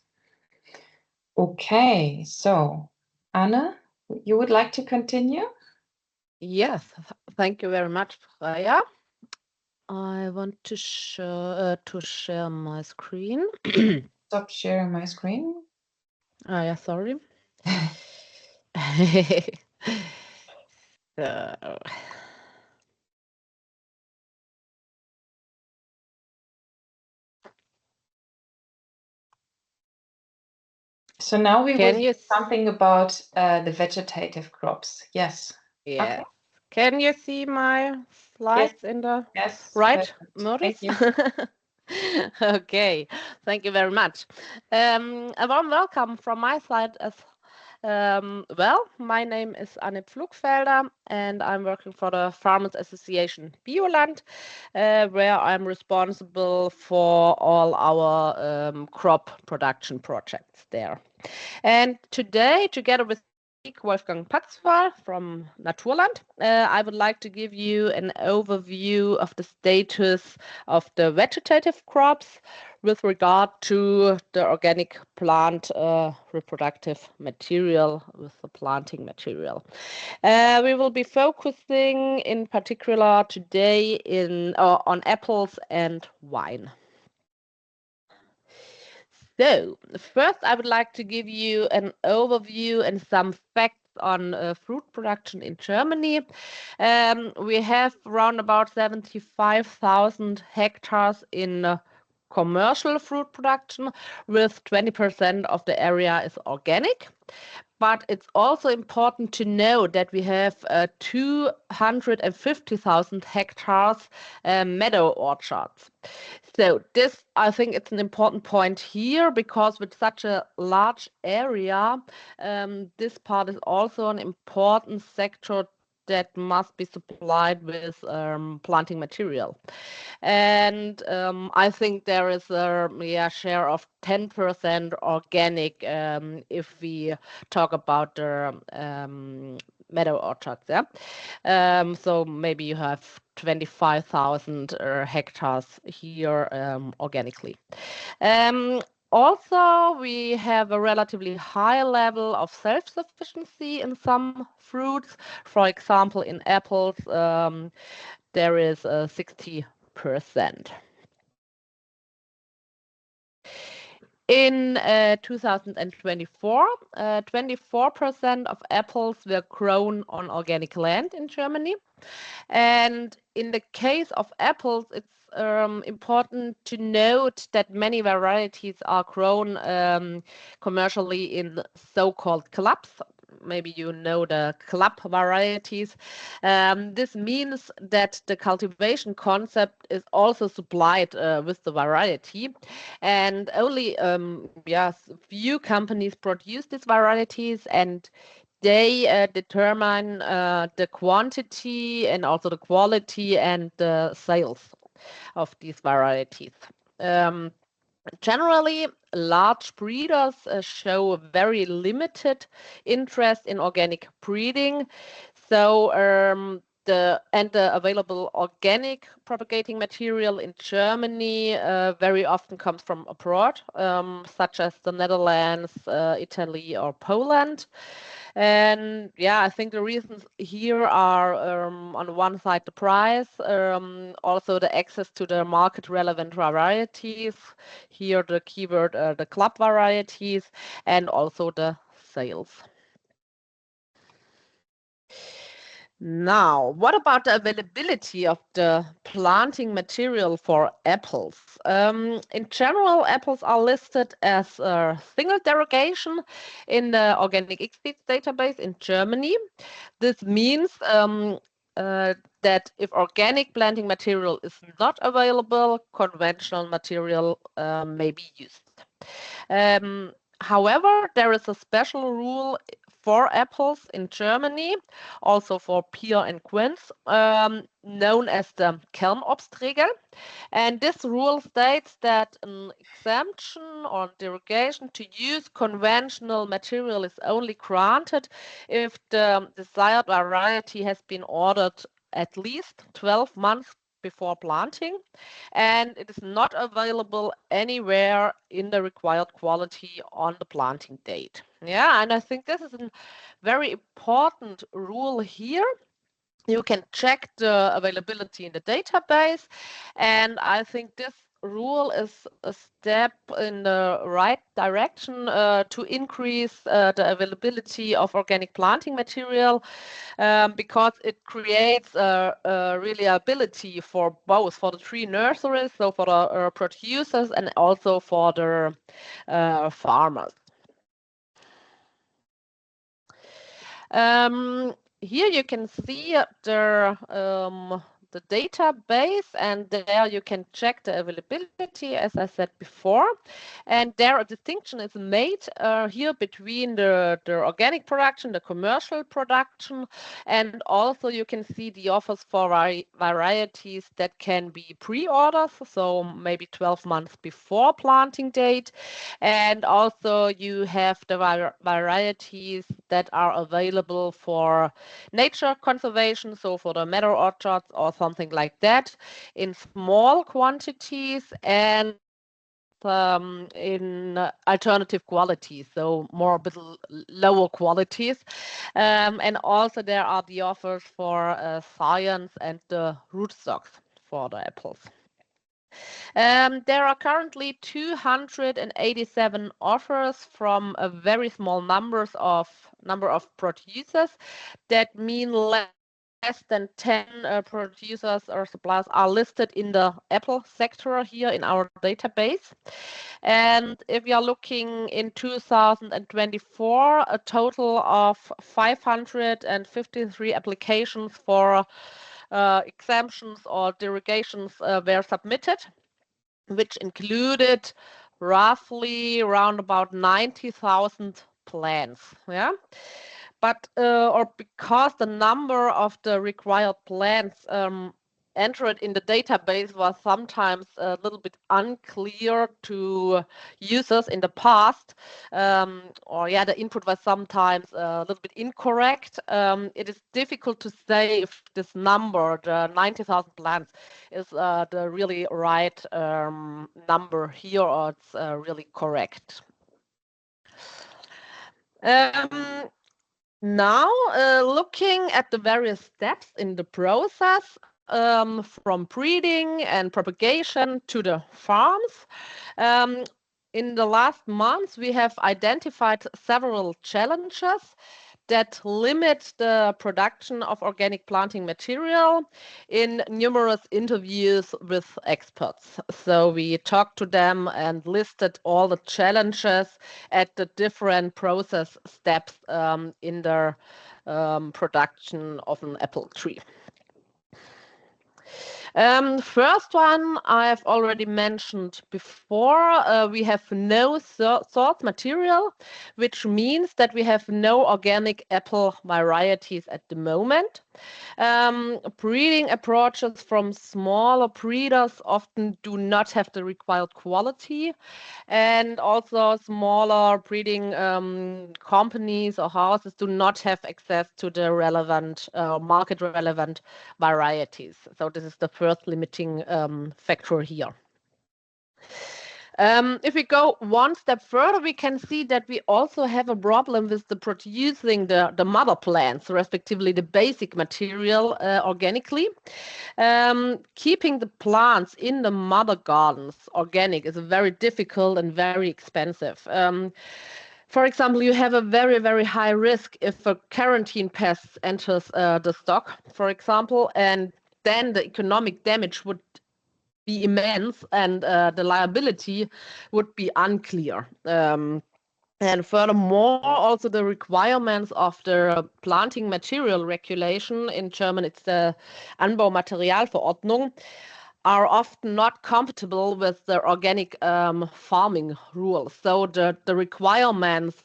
Okay, so Anna, you would like to continue? Yes, thank you very much, Freya. I want to share my screen. Stop sharing my screen. Ah, yeah, sorry. So now we Can will you do something about the vegetative crops. Yes. Yeah. Okay. Can you see my slides in the right modus? Thank you. Okay, thank you very much. A warm welcome from my side as well. My name is Anne Pflugfelder and I'm working for the Farmers Association Bioland, where I'm responsible for all our crop production projects there. And today, together with Wolfgang Patzwal from Naturland, I would like to give you an overview of the status of the vegetative crops with regard to the organic plant reproductive material with the planting material. We will be focusing in particular today on apples and wine. So, first I would like to give you an overview and some facts on fruit production in Germany. We have around about 75,000 hectares in commercial fruit production, with 20% of the area is organic. But it's also important to know that we have 250,000 hectares meadow orchards. So this, I think it's an important point here, because with such a large area, this part is also an important sector that must be supplied with planting material. And I think there is a share of 10% organic if we talk about the meadow orchards. Yeah. So maybe you have 25,000 hectares here organically. Also, we have a relatively high level of self-sufficiency in some fruits. For example, in apples, there is 60%. In 2024, 24% of apples were grown on organic land in Germany. And in the case of apples, it's important to note that many varieties are grown commercially in so-called clubs. Maybe you know the club varieties. This means that the cultivation concept is also supplied with the variety, and only few companies produce these varieties, and they determine the quantity and also the quality and the sales of these varieties. Generally, large breeders show very limited interest in organic breeding. So the available organic propagating material in Germany very often comes from abroad, such as the Netherlands, Italy, or Poland. And yeah, I think the reasons here are on one side the price, also the access to the market relevant varieties, here the keyword the club varieties, and also the sales. Now, what about the availability of the planting material for apples? In general, apples are listed as a single derogation in the Organic Seeds database in Germany. This means that if organic planting material is not available, conventional material may be used. However, there is a special rule for apples in Germany, also for pear and quince, known as the Kernobstregel. And this rule states that an exemption or derogation to use conventional material is only granted if the desired variety has been ordered at least 12 months before planting, and it is not available anywhere in the required quality on the planting date. Yeah, and I think this is a very important rule here. You can check the availability in the database, and I think this rule is a step in the right direction to increase the availability of organic planting material, because it creates a reliability for both, for the tree nurseries, so for the producers, and also for the farmers. Here you can see the database, and there you can check the availability, as I said before. And there a distinction is made here between the organic production, the commercial production, and also you can see the offers for varieties that can be pre-orders, so maybe 12 months before planting date. And also you have the varieties that are available for nature conservation, so for the meadow orchards or something like that, in small quantities and in alternative qualities, so more a bit lower qualities. And also there are the offers for science and the rootstocks for the apples. There are currently 287 offers from a very small number of producers. That mean less than 10 producers or suppliers are listed in the apple sector here in our database. And if you are looking in 2024, a total of 553 applications for exemptions or derogations were submitted, which included roughly around about 90,000 plants. Yeah. But or because the number of the required plants enter it in the database was sometimes a little bit unclear to users in the past, or yeah, the input was sometimes a little bit incorrect. It is difficult to say if this number, the 90,000 plants, is the really right number here, or it's really correct. Now, looking at the various steps in the process, from breeding and propagation to the farms. In the last months, we have identified several challenges that limit the production of organic planting material in numerous interviews with experts. So we talked to them and listed all the challenges at the different process steps in the production of an apple tree. First one I've already mentioned before. We have no source material, which means that we have no organic apple varieties at the moment. Breeding approaches from smaller breeders often do not have the required quality, and also smaller breeding companies or houses do not have access to the relevant market relevant varieties. So this is the first limiting factor here. If we go one step further, we can see that we also have a problem with the producing the mother plants, respectively the basic material organically. Keeping the plants in the mother gardens organic is very difficult and very expensive. For example, you have a very, very high risk if a quarantine pest enters the stock, for example, and then the economic damage would be immense, and the liability would be unclear. And furthermore, also the requirements of the planting material regulation, in German it's the Anbaumaterialverordnung, are often not compatible with the organic farming rules. So the requirements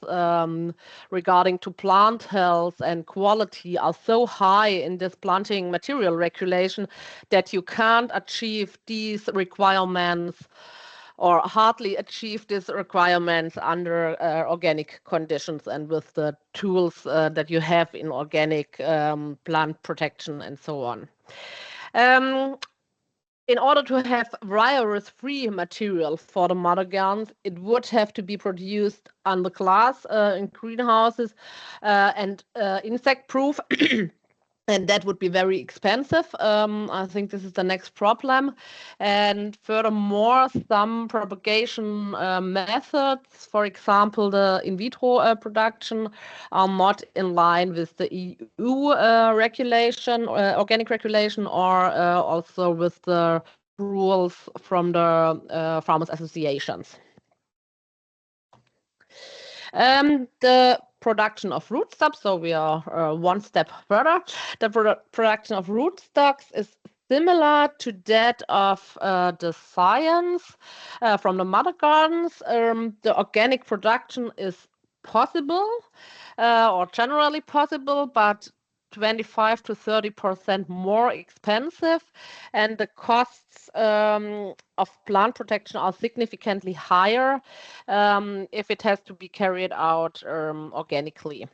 regarding to plant health and quality are so high in this planting material regulation that you can't achieve these requirements or hardly achieve these requirements under organic conditions and with the tools that you have in organic plant protection and so on. In order to have virus-free material for the mother gardens, it would have to be produced under glass in greenhouses and insect-proof. And that would be very expensive. I think this is the next problem. And furthermore, some propagation methods, for example, the in vitro production, are not in line with the EU regulation, organic regulation, or also with the rules from the farmers' associations. The production of rootstocks, so we are one step further. The production of rootstocks is similar to that of the science from the mother gardens. The organic production is possible or generally possible, but 25 to 30% more expensive, and the costs of plant protection are significantly higher if it has to be carried out organically.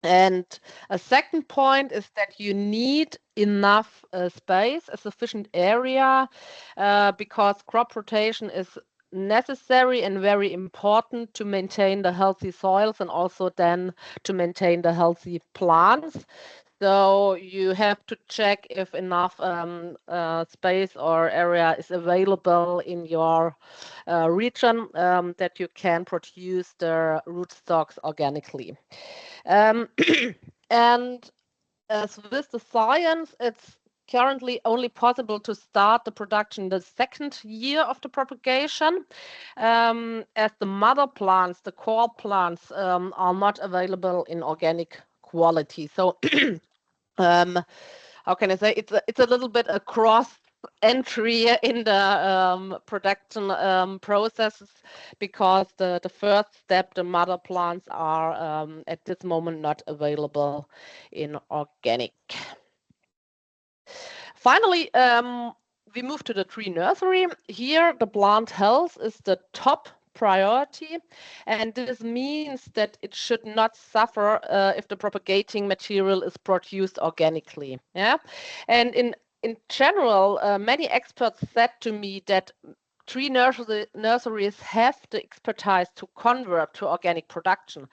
And a second point is that you need enough space, a sufficient area, because crop rotation is necessary and very important to maintain the healthy soils and also then to maintain the healthy plants. So you have to check if enough space or area is available in your region that you can produce the rootstocks organically. And as with the science, it's currently only possible to start the production the second year of the propagation, as the mother plants, the core plants, are not available in organic quality. So how can I say, it's a little bit a cross entry in the production processes, because the first step, the mother plants, are at this moment not available in organic. Finally, we move to the tree nursery. Here, the plant health is the top priority, and this means that it should not suffer if the propagating material is produced organically. Yeah, and in general, many experts said to me that tree nurseries have the expertise to convert to organic production,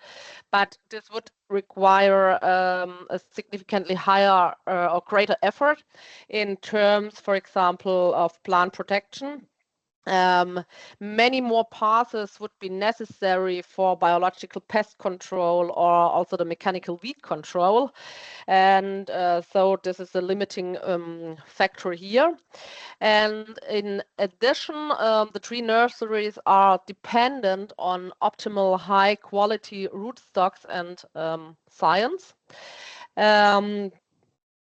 but this would require a significantly higher or greater effort in terms, for example, of plant protection. Many more passes would be necessary for biological pest control or also the mechanical weed control. And so this is a limiting factor here. And in addition, the tree nurseries are dependent on optimal high quality rootstocks and science.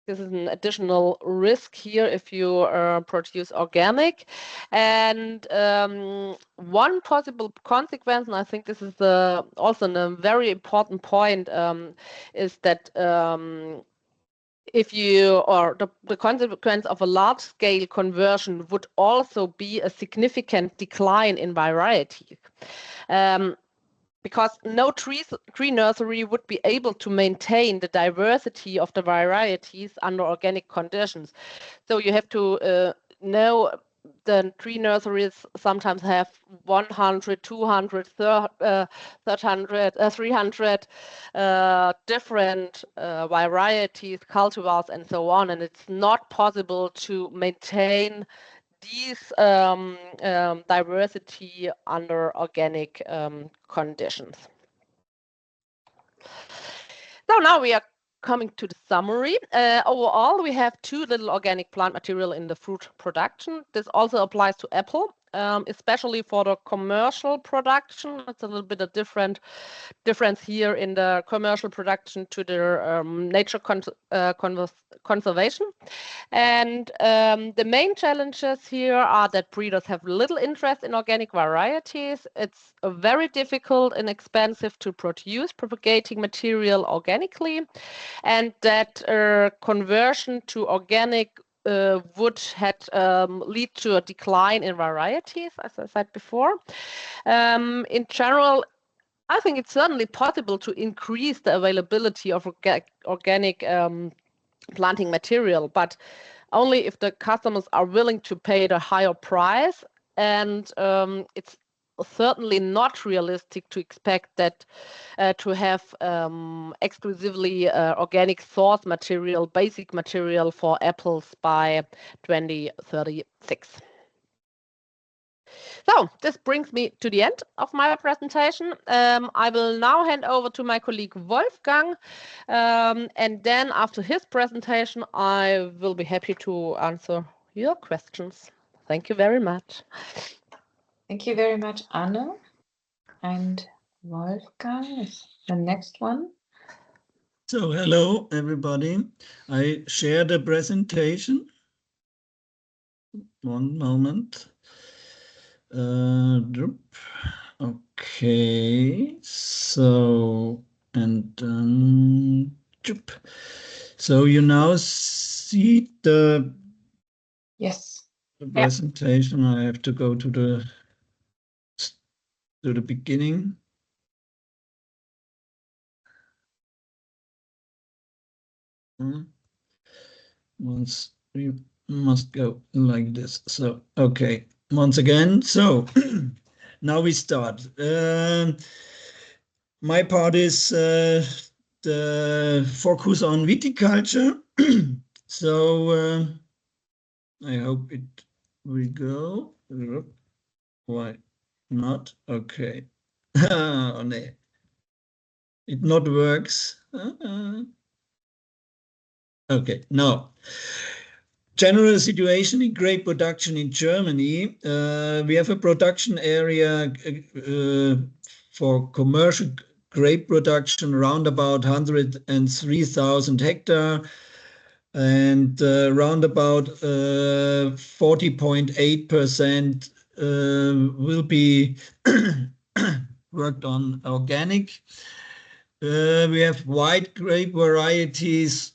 This is an additional risk here if you produce organic. And one possible consequence, and I think this is also a very important point, is that if you, or the consequence of a large-scale conversion would also be a significant decline in variety. Because no tree nursery would be able to maintain the diversity of the varieties under organic conditions. So you have to know the tree nurseries sometimes have 100, 200, 300 different varieties, cultivars, and so on. And it's not possible to maintain these diversity under organic conditions. So now we are coming to the summary. Overall, we have too little organic plant material in the fruit production. This also applies to apple, especially for the commercial production. It's a little bit of difference here in the commercial production to the nature conservation. And the main challenges here are that breeders have little interest in organic varieties. It's very difficult and expensive to produce propagating material organically, and that conversion to organic would lead to a decline in varieties, as I said before. In general, I think it's certainly possible to increase the availability of organic planting material, but only if the customers are willing to pay the higher price. And it's certainly not realistic to expect that to have exclusively organic source material, basic material for apples by 2036. So this brings me to the end of my presentation. I will now hand over to my colleague Wolfgang, and then after his presentation, I will be happy to answer your questions. Thank you very much. Thank you very much, Anne. And Wolfgang is the next one. So hello, everybody. I share the presentation. One moment. Okay, so, and so you now see the presentation. Yep. I have to go to the beginning. Once we must go like this. So, okay, once again. So now we start. My part is the focus on viticulture. So I hope it will go. Why not? Okay. Oh, no. It not works. Okay, now. General situation in grape production in Germany. We have a production area for commercial grape production around about 103,000 hectares, and around about 40.8% will be worked on organic. We have white grape varieties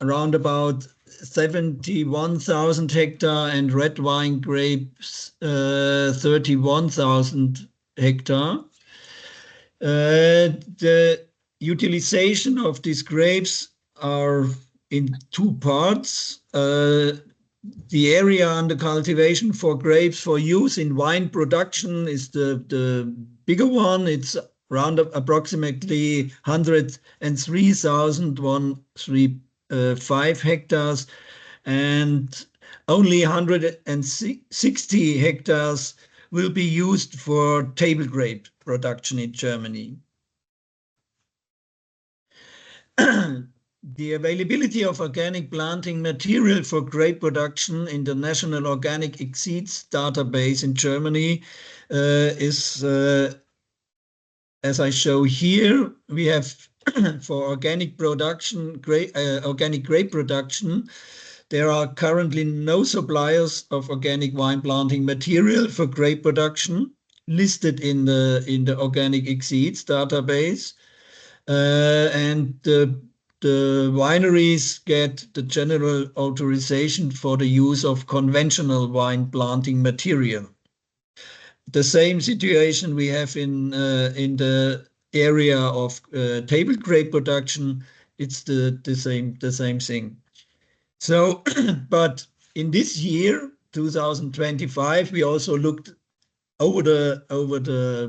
around about 71,000 hectare and red wine grapes 31,000 hectare. The utilization of these grapes are in two parts. The area under cultivation for grapes for use in wine production is the bigger one. It's around approximately 103,135 hectares, and only 160 hectares will be used for table grape production in Germany. The availability of organic planting material for grape production in the National Organic Exceeds database in Germany is, as I show here, we have for organic production, organic grape production, there are currently no suppliers of organic wine planting material for grape production listed in the Organic Exceeds database, and the wineries get the general authorization for the use of conventional wine planting material. The same situation we have in the area of table grape production. It's the same thing. So, but in this year, 2025, we also looked over the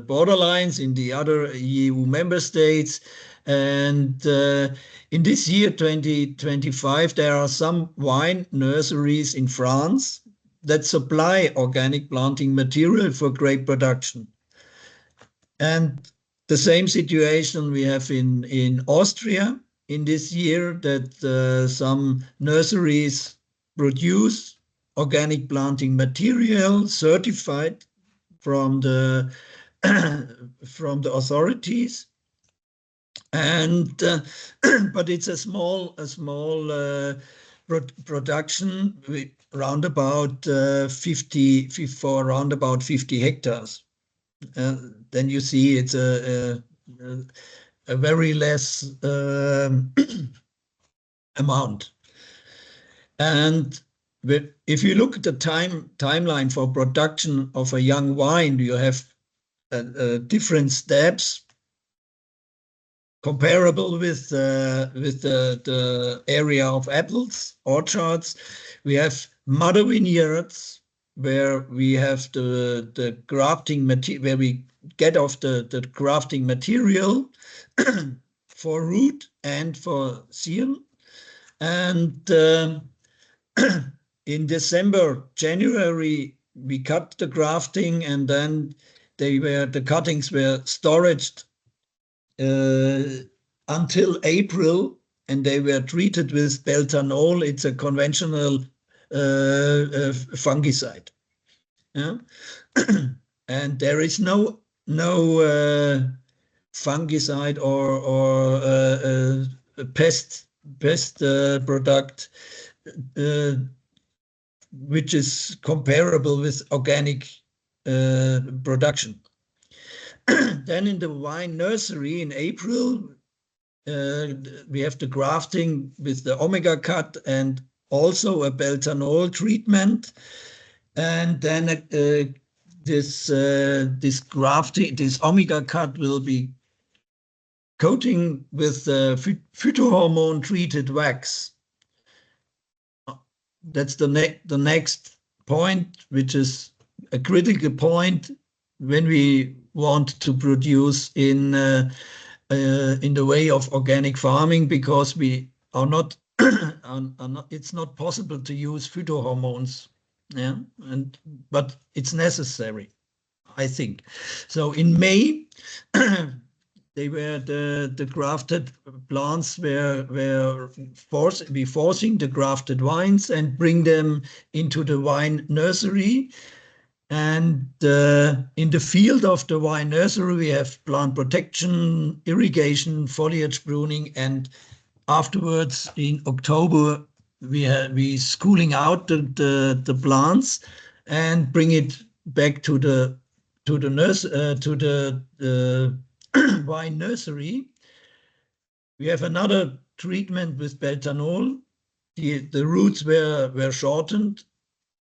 borderlines in the other EU member states. And in this year, 2025, there are some wine nurseries in France that supply organic planting material for grape production. And the same situation we have in Austria in this year, that some nurseries produce organic planting material certified from the authorities. And but it's a small production around about 50 hectares. Then you see it's a very less amount. And if you look at the timeline for production of a young wine, you have different steps comparable with the area of apples, orchards. We have mother vineyards where we have the grafting material, where we get off the grafting material for root and for seal. And in December, January, we cut the grafting, and then the cuttings were stored until April, and they were treated with beltanol. It's a conventional fungicide. Yeah? And there is no fungicide or pest product which is comparable with organic production. Then in the wine nursery in April, we have the grafting with the omega cut and also a beltanol treatment. And then this grafting, this omega cut will be coating with phytohormone treated wax. That's the next point, which is a critical point when we want to produce in the way of organic farming, because we are not, it's not possible to use phytohormones. Yeah, but it's necessary, I think. So in May, the grafted plants were forcing the grafted wines and bring them into the wine nursery. And in the field of the wine nursery, we have plant protection, irrigation, foliage pruning, and afterwards in October, we schooling out the plants and bring it back to the wine nursery. We have another treatment with beltanol the roots were shortened,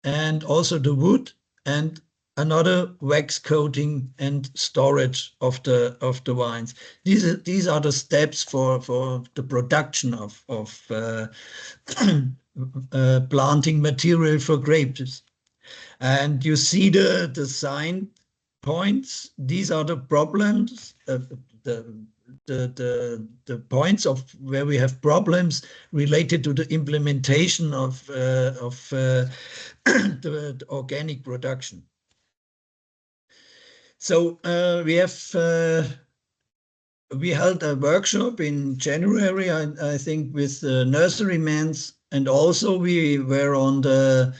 and also the wood, and another wax coating and storage of the vines. These are the steps for the production of planting material for grapes. And you see the sign points. These are the problems, the points of where we have problems related to the implementation of the organic production. So we held a workshop in January, I think, with nurserymen, and also we were on the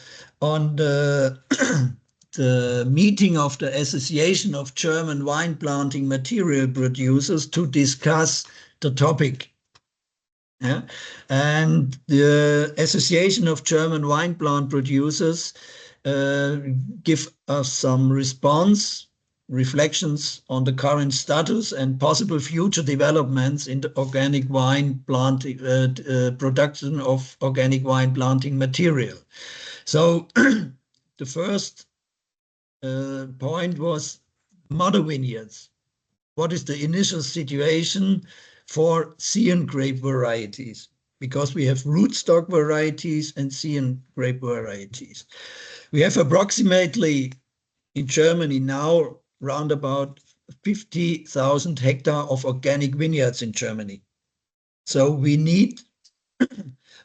the meeting of the Association of German Wine Planting Material Producers to discuss the topic. Yeah? And the Association of German Wine Plant Producers give us some reflections on the current status and possible future developments in the organic wine planting production of organic wine planting material. So the first point was mother vineyards. What is the initial situation for Cian grape varieties? Because we have rootstock varieties and Cian grape varieties. We have approximately in Germany now round about 50,000 hectares of organic vineyards in Germany. So we need,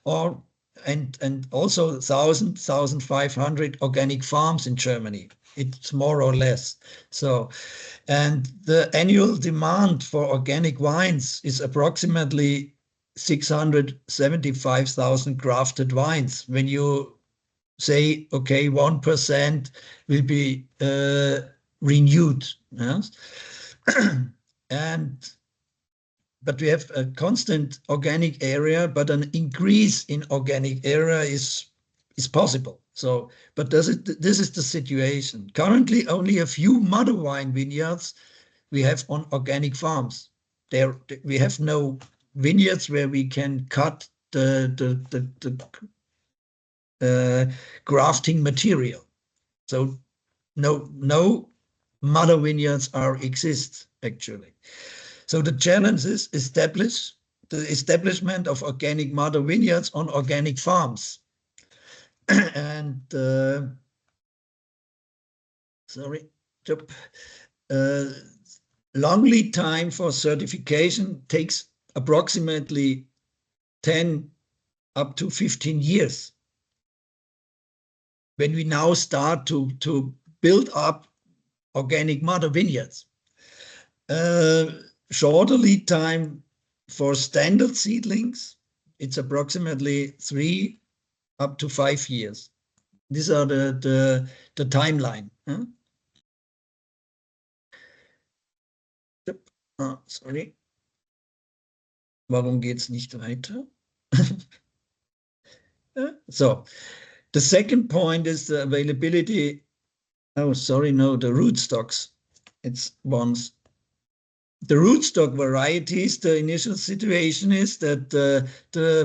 and also 1,500 organic farms in Germany. It's more or less. So, and the annual demand for organic wines is approximately 675,000 grafted wines. When you say, okay, 1% will be renewed. Yes? But we have a constant organic area, but an increase in organic area is possible. So, but this is the situation. Currently, only a few mother wine vineyards we have on organic farms. We have no vineyards where we can cut the grafting material. So no mother vineyards exist actually. So the challenge is the establishment of organic mother vineyards on organic farms. And long lead time for certification takes approximately 10 up to 15 years. When we now start to build up organic mother vineyards. Shorter lead time for standard seedlings, it's approximately 3 up to 5 years. These are the timeline. Huh? Oh, sorry. Warum geht's nicht weiter? So, the second point is the availability. Oh, sorry, no, the rootstocks. It's ones. The rootstock varieties, the initial situation is that the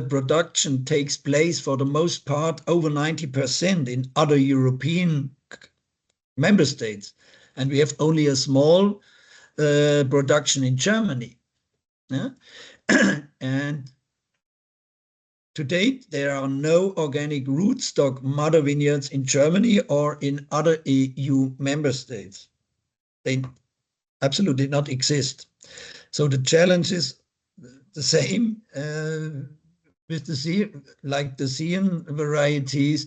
production takes place for the most part over 90% in other European member states. And we have only a small production in Germany. Yeah? And to date, there are no organic rootstock mother vineyards in Germany or in other EU member states. They absolutely not exist. So the challenge is the same with the Cian varieties,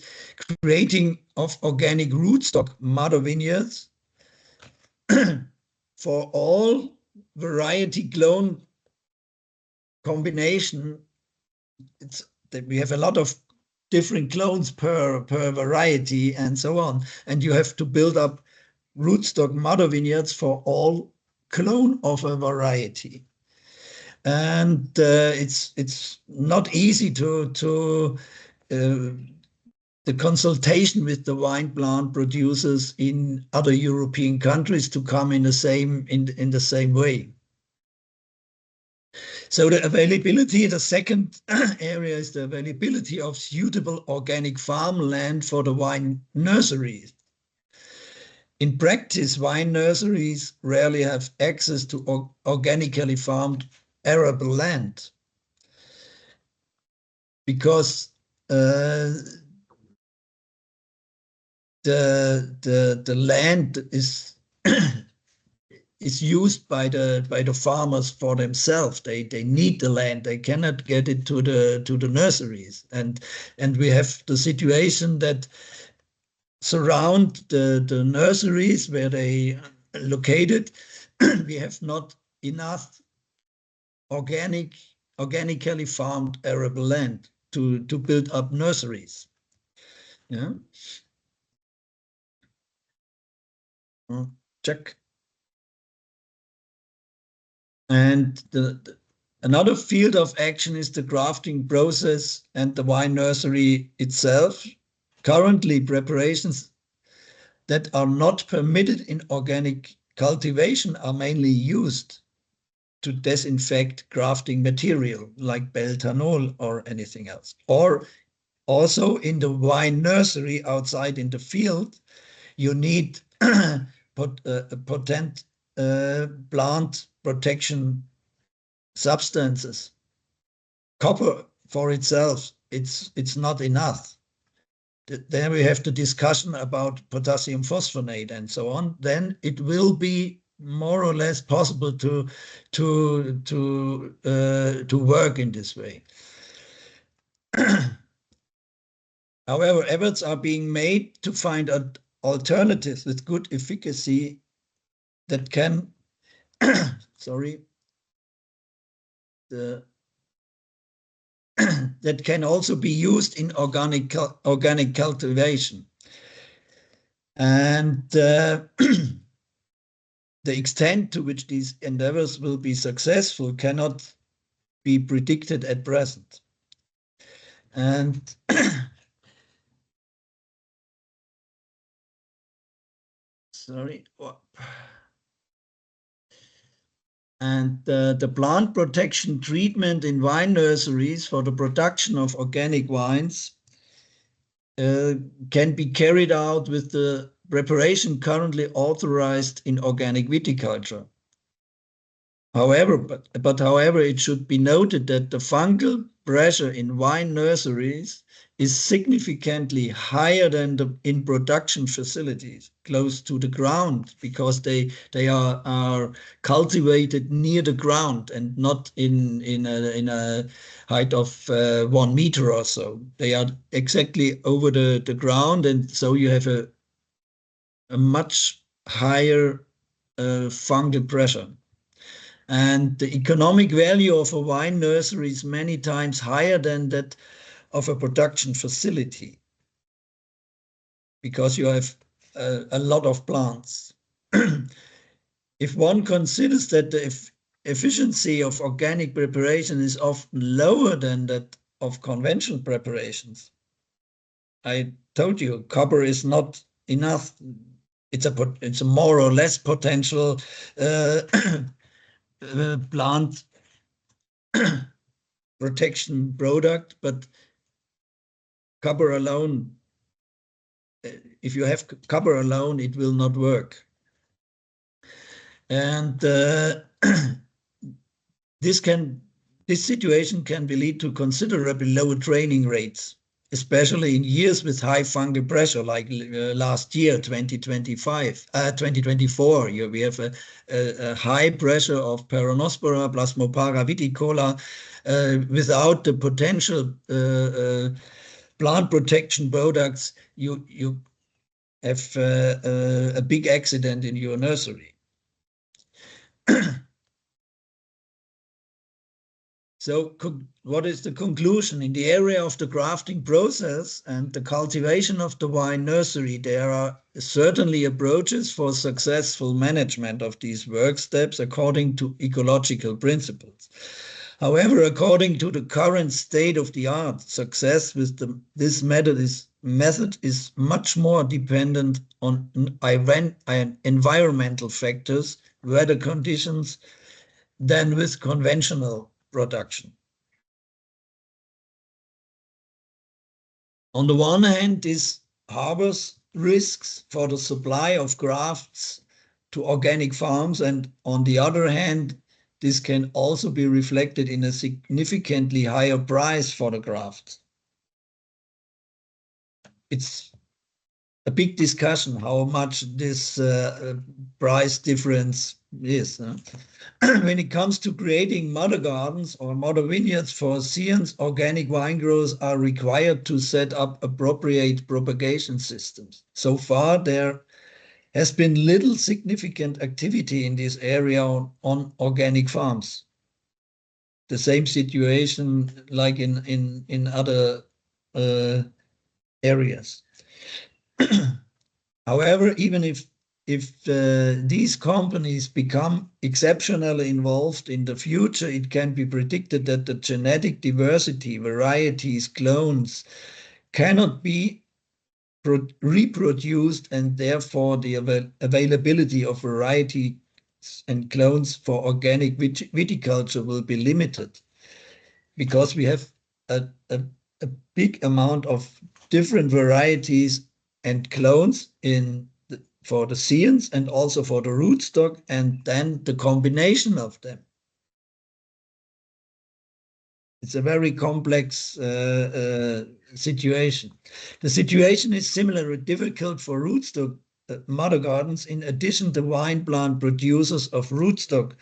creating of organic rootstock mother vineyards for all variety clone combination. It's that we have a lot of different clones per variety and so on, and you have to build up rootstock mother vineyards for all clone of a variety, and it's not easy to the consultation with the wine plant producers in other European countries to come in the same way. So the availability, the second area is the availability of suitable organic farmland for the wine nurseries. In practice, wine nurseries rarely have access to organically farmed arable land because the land is is used by the farmers for themselves. They need the land. They cannot get it to the nurseries, and we have the situation that surround the nurseries where they are located. We have not enough organically farmed arable land to build up nurseries. Yeah. Check. And another field of action is the grafting process and the wine nursery itself. Currently, preparations that are not permitted in organic cultivation are mainly used to disinfect grafting material like beltanol or anything else. Or also in the wine nursery outside in the field, you need potent plant protection substances. Copper for itself, it's not enough. Then we have the discussion about potassium phosphonate and so on. Then it will be more or less possible to work in this way. However, efforts are being made to find alternatives with good efficacy that can that can also be used in organic cultivation. And the extent to which these endeavors will be successful cannot be predicted at present. And And the plant protection treatment in wine nurseries for the production of organic wines can be carried out with the preparation currently authorized in organic viticulture. However, however, it should be noted that the fungal pressure in wine nurseries is significantly higher than in production facilities close to the ground, because they are cultivated near the ground and not in a height of 1 meter or so. They are exactly over the ground, and so you have a much higher fungal pressure. And the economic value of a wine nursery is many times higher than that of a production facility, because you have a lot of plants. If one considers that the efficiency of organic preparation is often lower than that of conventional preparations, I told you, copper is not enough. It's a more or less potential plant protection product, but copper alone, if you have copper alone, it will not work. And this situation can lead to considerably lower training rates, especially in years with high fungal pressure, like last year, 2024. We have a high pressure of Peronospora, Plasmopara viticola, without the potential plant protection products. You have a big accident in your nursery. So what is the conclusion? In the area of the grafting process and the cultivation of the wine nursery, there are certainly approaches for successful management of these work steps according to ecological principles. However, according to the current state of the art, success with this method is much more dependent on environmental factors, weather conditions, than with conventional production. On the one hand, this harbors risks for the supply of grafts to organic farms, and on the other hand, this can also be reflected in a significantly higher price for the grafts. It's a big discussion how much this price difference is. When it comes to creating mother gardens or mother vineyards for science, organic wine growers are required to set up appropriate propagation systems. So far, there has been little significant activity in this area on organic farms. The same situation like in other areas. However, even if these companies become exceptionally involved in the future, it can be predicted that the genetic diversity, varieties, clones cannot be reproduced, and therefore the availability of varieties and clones for organic viticulture will be limited, because we have a big amount of different varieties and clones for the science and also for the rootstock, and then the combination of them. It's a very complex situation. The situation is similarly difficult for rootstock mother gardens. In addition, the wine plant producers of rootstock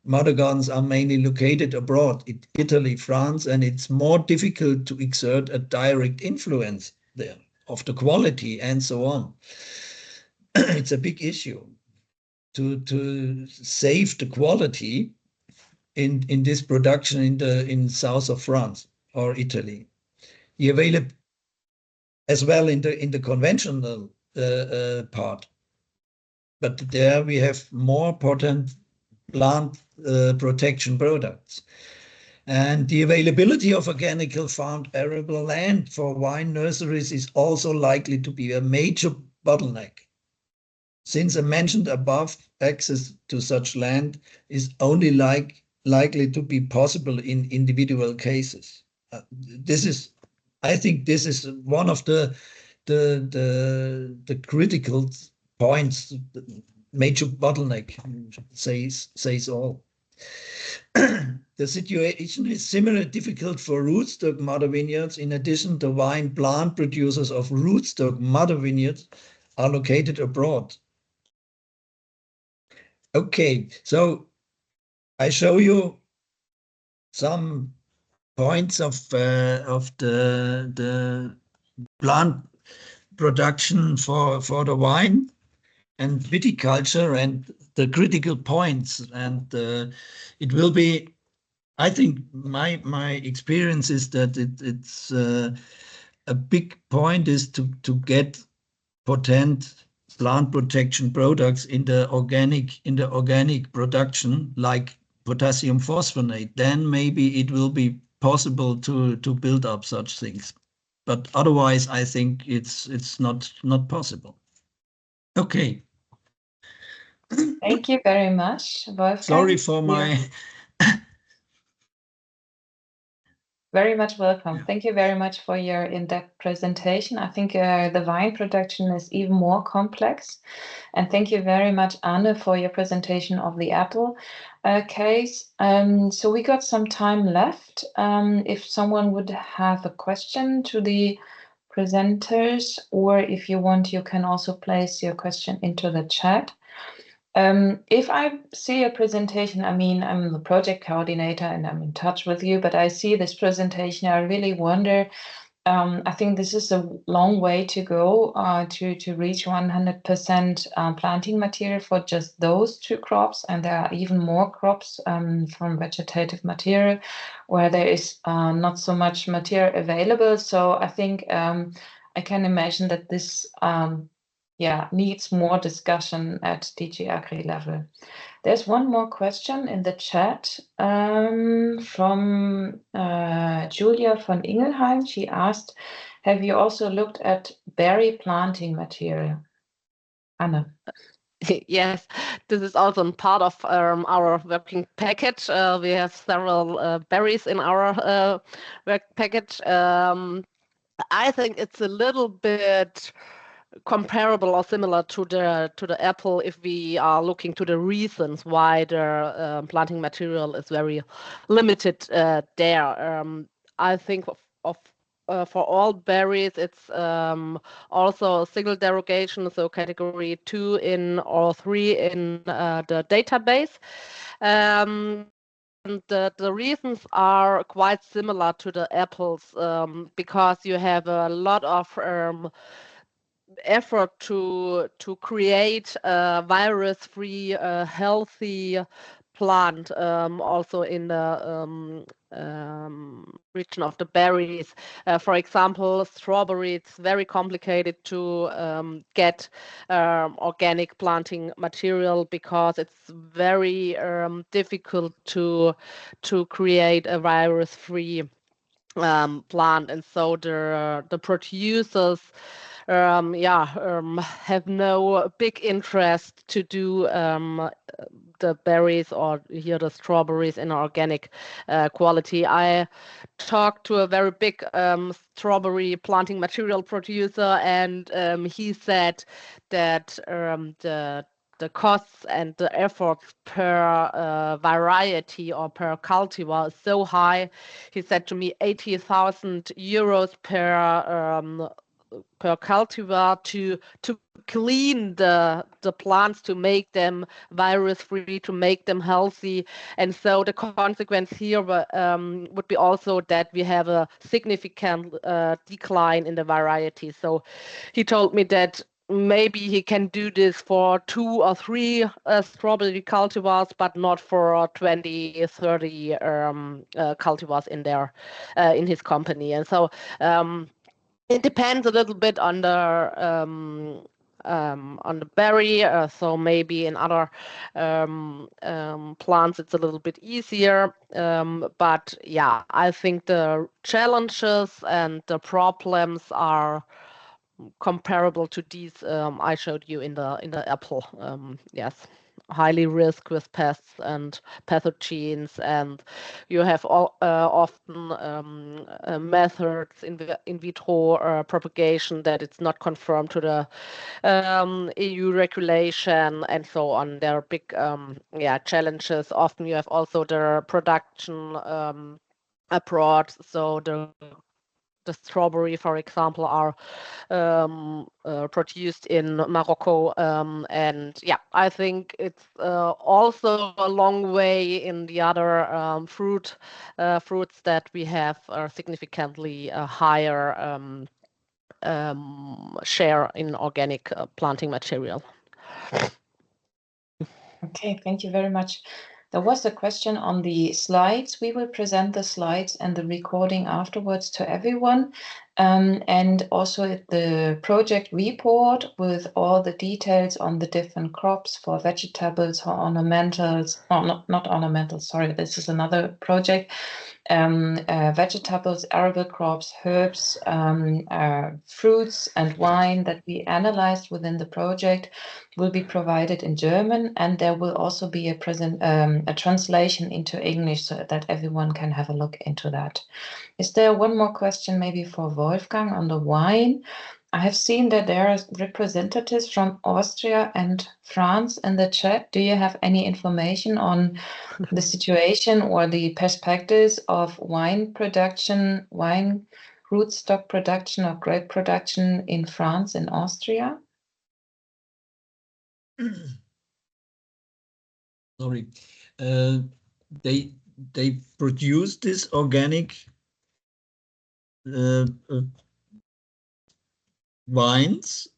mother gardens are mainly located abroad, in Italy, France, and it's more difficult to exert a direct influence there of the quality and so on. It's a big issue to save the quality in this production in south of France or Italy. The available as well in the conventional part, but there we have more potent plant protection products. And the availability of organically farmed arable land for wine nurseries is also likely to be a major bottleneck. Since I mentioned above, access to such land is only likely to be possible in individual cases. I think this is one of the critical points. The major bottleneck says all. The situation is similarly difficult for rootstock mother vineyards. In addition, the wine plant producers of rootstock mother vineyards are located abroad. Okay, so I show you some points of the plant production for the wine and viticulture and the critical points, and it will be, I think my experience is that it's a big point is to get potent plant protection products in the organic production, like potassium phosphonate. Then maybe it will be possible to build up such things, but otherwise I think it's not possible. Okay. Thank you very much, Wolfgang. Sorry for my Very much welcome. Thank you very much for your in-depth presentation. I think the wine production is even more complex. And thank you very much, Anne, for your presentation of the apple case. So we got some time left. If someone would have a question to the presenters, or if you want, you can also place your question into the chat. If I see a presentation, I mean, I'm the project coordinator and I'm in touch with you, but I see this presentation, I really wonder, I think this is a long way to go to reach 100% planting material for just those two crops. And there are even more crops from vegetative material where there is not so much material available. So I think I can imagine that this needs more discussion at DG Agri level. There's one more question in the chat from Julia von Ingelheim. She asked, have you also looked at berry planting material? Anna. Yes, this is also part of our working package. We have several berries in our work package. I think it's a little bit comparable or similar to the apple if we are looking to the reasons why the planting material is very limited there. I think for all berries, it's also a single derogation, so category 2 in or 3 in the database. And the reasons are quite similar to the apples because you have a lot of effort to create a virus-free, healthy plant, also in the region of the berries. For example, strawberry, it's very complicated to get organic planting material because it's very difficult to create a virus-free plant, and so the producers have no big interest to do the berries or here the strawberries in organic quality. I talked to a very big strawberry planting material producer, and he said that the costs and the efforts per variety or per cultivar is so high. He said to me 80,000 euros per cultivar to clean the plants, to make them virus free, to make them healthy. And so the consequence here would be also that we have a significant decline in the variety. So he told me that maybe he can do this for 2 or 3 strawberry cultivars, but not for 20, 30 cultivars in his company. And so it depends a little bit on the berry. So maybe in other plants it's a little bit easier. But yeah, I think the challenges and the problems are comparable to these I showed you in the apple. Yes, highly risk with pests and pathogens, and you have often methods in vitro propagation that it's not conformed to the EU regulation and so on. There are big challenges. Often you have also the production abroad, so the strawberry, for example, are produced in Morocco, and yeah, I think it's also a long way in the other fruits that we have a significantly higher share in organic planting material. Okay, thank you very much. There was a question on the slides. We will present the slides and the recording afterwards to everyone. And also the project report with all the details on the different crops for vegetables or ornamentals. Oh, not ornamentals, sorry, this is another project. Vegetables, arable crops, herbs, fruits and wine that we analyzed within the project will be provided in German, and there will also be a translation into English so that everyone can have a look into that. Is there one more question maybe for Wolfgang on the wine? I have seen that there are representatives from Austria and France in the chat. Do you have any information on the situation or the perspectives of wine production, wine rootstock production or grape production in France and Austria? Sorry, they produce this organic wines,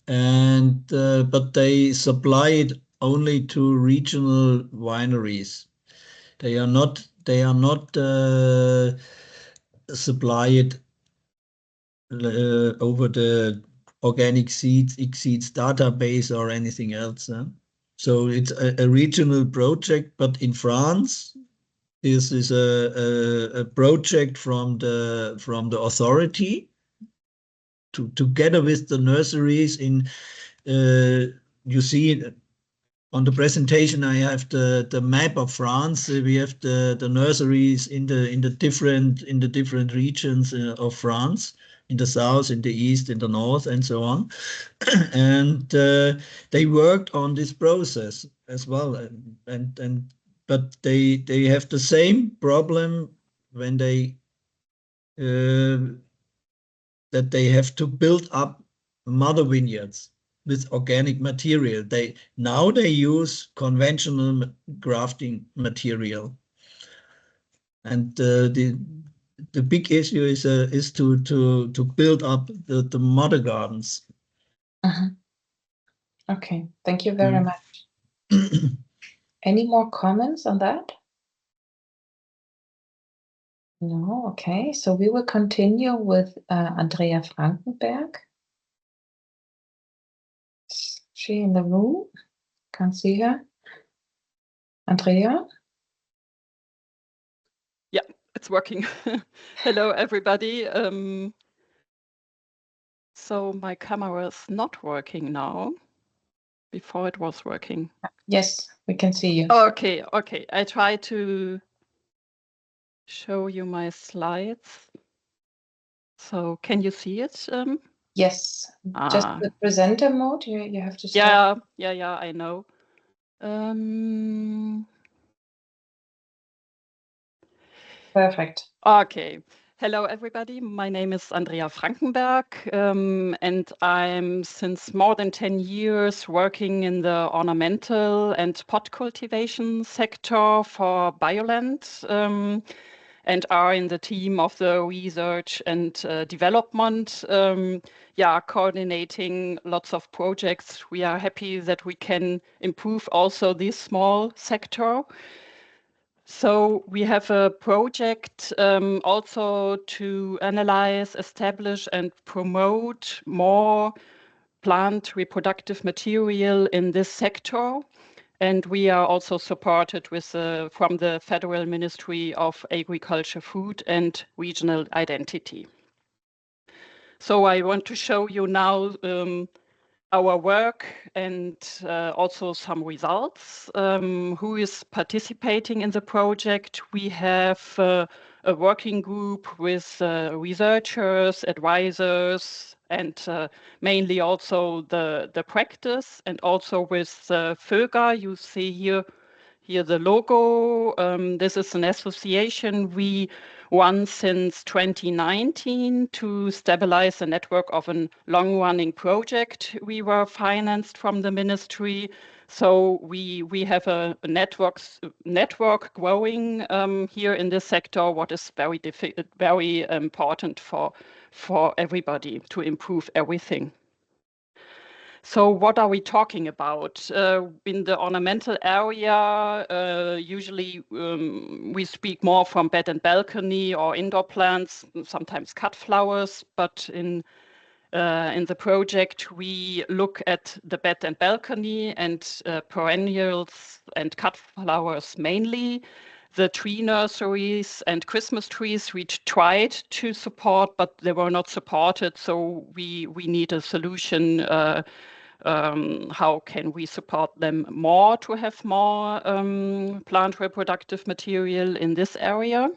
and but they supply it only to regional wineries. They are not supply it over the organic seeds database or anything else. So it's a regional project, but in France, this is a project from the authority together with the nurseries in you see on the presentation, I have the map of France. We have the nurseries in the different regions of France, in the south, in the east, in the north, and so on. And they worked on this process as well, but they have the same problem when they that they have to build up mother vineyards with organic material. They use conventional grafting material, and the big issue is to build up the mother gardens. Okay, thank you very much. Any more comments on that? No, okay. So we will continue with Andrea Frankenberg. Is she in the room? Can't see her. Andrea? Yeah, it's working. Hello, everybody. So my camera is not working now. Before it was working. Yes, we can see you. Okay, okay. I try to show you my slides. So can you see it? Yes, just the presenter mode. You have to start. Yeah, I know. Perfect. Okay. Hello, everybody. My name is Andrea Frankenberg, and I'm since more than 10 years working in the ornamental and pot cultivation sector for Bioland, and are in the team of the research and development, coordinating lots of projects. We are happy that we can improve also this small sector. So we have a project also to analyze, establish, and promote more plant reproductive material in this sector. And we are also supported with from the Federal Ministry of Agriculture, Food and Regional Identity. So I want to show you now our work and also some results. Who is participating in the project? We have a working group with researchers, advisors, and mainly also the practice, and also with FiBL. You see here the logo. This is an association we run since 2019 to stabilize the network of a long-running project. We were financed from the ministry, so we have a network growing here in this sector. What is very important for everybody to improve everything. So what are we talking about? In the ornamental area, usually we speak more from bed and balcony or indoor plants, sometimes cut flowers, but in the project, we look at the bed and balcony and perennials and cut flowers mainly. The tree nurseries and Christmas trees we tried to support, but they were not supported, so we need a solution. How can we support them more to have more plant reproductive material in this area?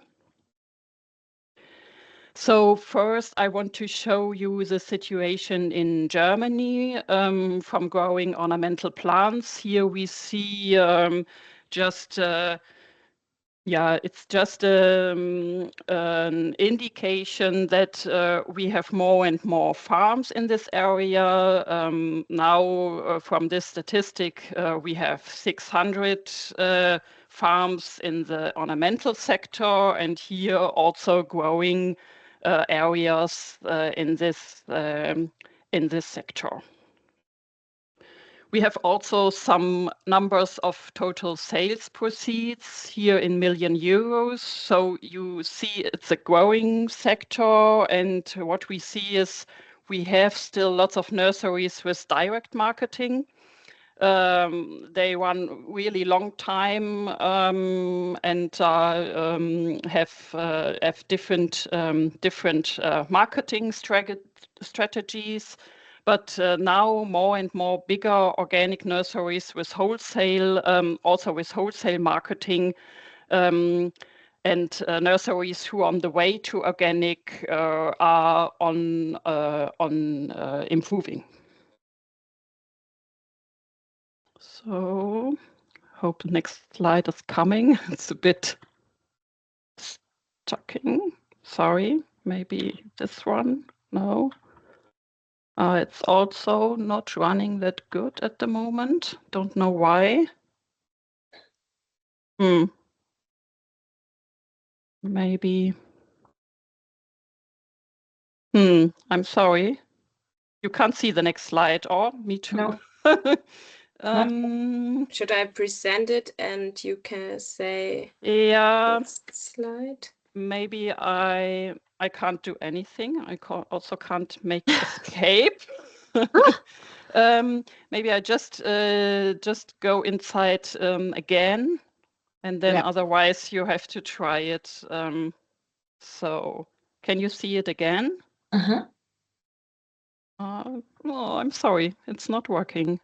So first, I want to show you the situation in Germany from growing ornamental plants. Here we see it's just an indication that we have more and more farms in this area. Now, from this statistic, we have 600 farms in the ornamental sector, and here also growing areas in this sector. We have also some numbers of total sales proceeds here in million euros. So you see it's a growing sector, and what we see is we have still lots of nurseries with direct marketing. They run really long time and have different marketing strategies. but now more and more bigger organic nurseries with wholesale, also with wholesale marketing, and nurseries who on the way to organic are on improving. So, hope the next slide is coming. It's a bit stucking. Sorry, maybe this one. No. It's also not running that good at the moment. Don't know why. Maybe. I'm sorry. You can't see the next slide, or me too. No. Should I present it and you can say next slide? Maybe I can't do anything. I also can't make escape. Maybe I just go inside again, and then otherwise you have to try it. So can you see it again? Oh, I'm sorry, it's not working.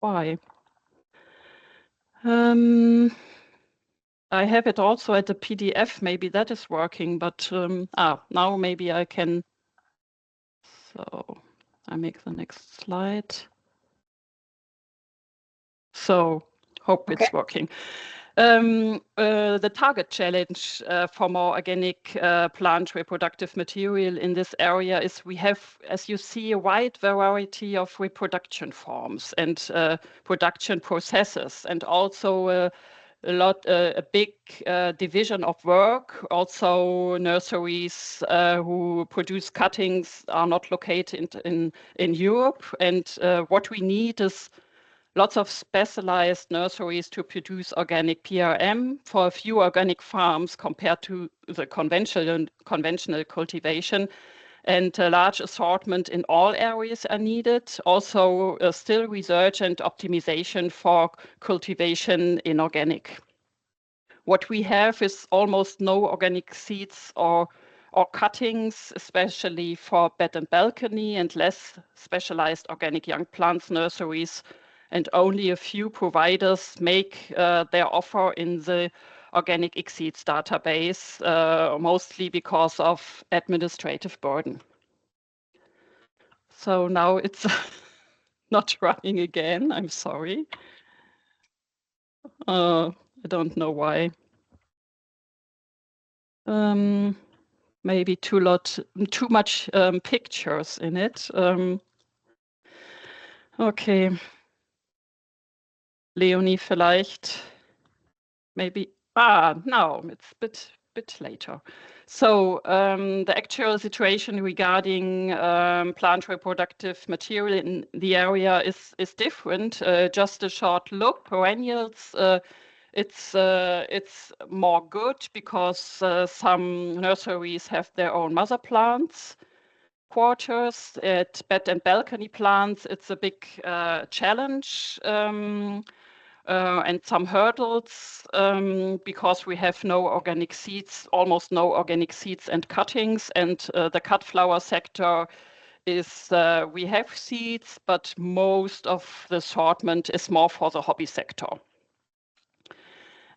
Why? I have it also at the PDF. Maybe that is working, but now maybe I can. So I make the next slide. So hope it's working. The target challenge for more organic plant reproductive material in this area is we have, as you see, a wide variety of reproduction forms and production processes, and also a big division of work. Also, nurseries who produce cuttings are not located in Europe, and what we need is lots of specialized nurseries to produce organic PRM for a few organic farms compared to the conventional cultivation, and a large assortment in all areas are needed. Also, still research and optimization for cultivation in organic. What we have is almost no organic seeds or cuttings, especially for bed and balcony, and less specialized organic young plants nurseries, and only a few providers make their offer in the organic seeds database, mostly because of administrative burden. So now it's not running again. I'm sorry. I don't know why. Maybe too much pictures in it. Okay. Leonie, vielleicht. Maybe. No, it's a bit later. So the actual situation regarding plant reproductive material in the area is different. Just a short look. Perennials, it's more good because some nurseries have their own mother plants. Quarters at bed and balcony plants, it's a big challenge. And some hurdles because we have no organic seeds, almost no organic seeds and cuttings, and the cut flower sector is we have seeds, but most of the assortment is more for the hobby sector.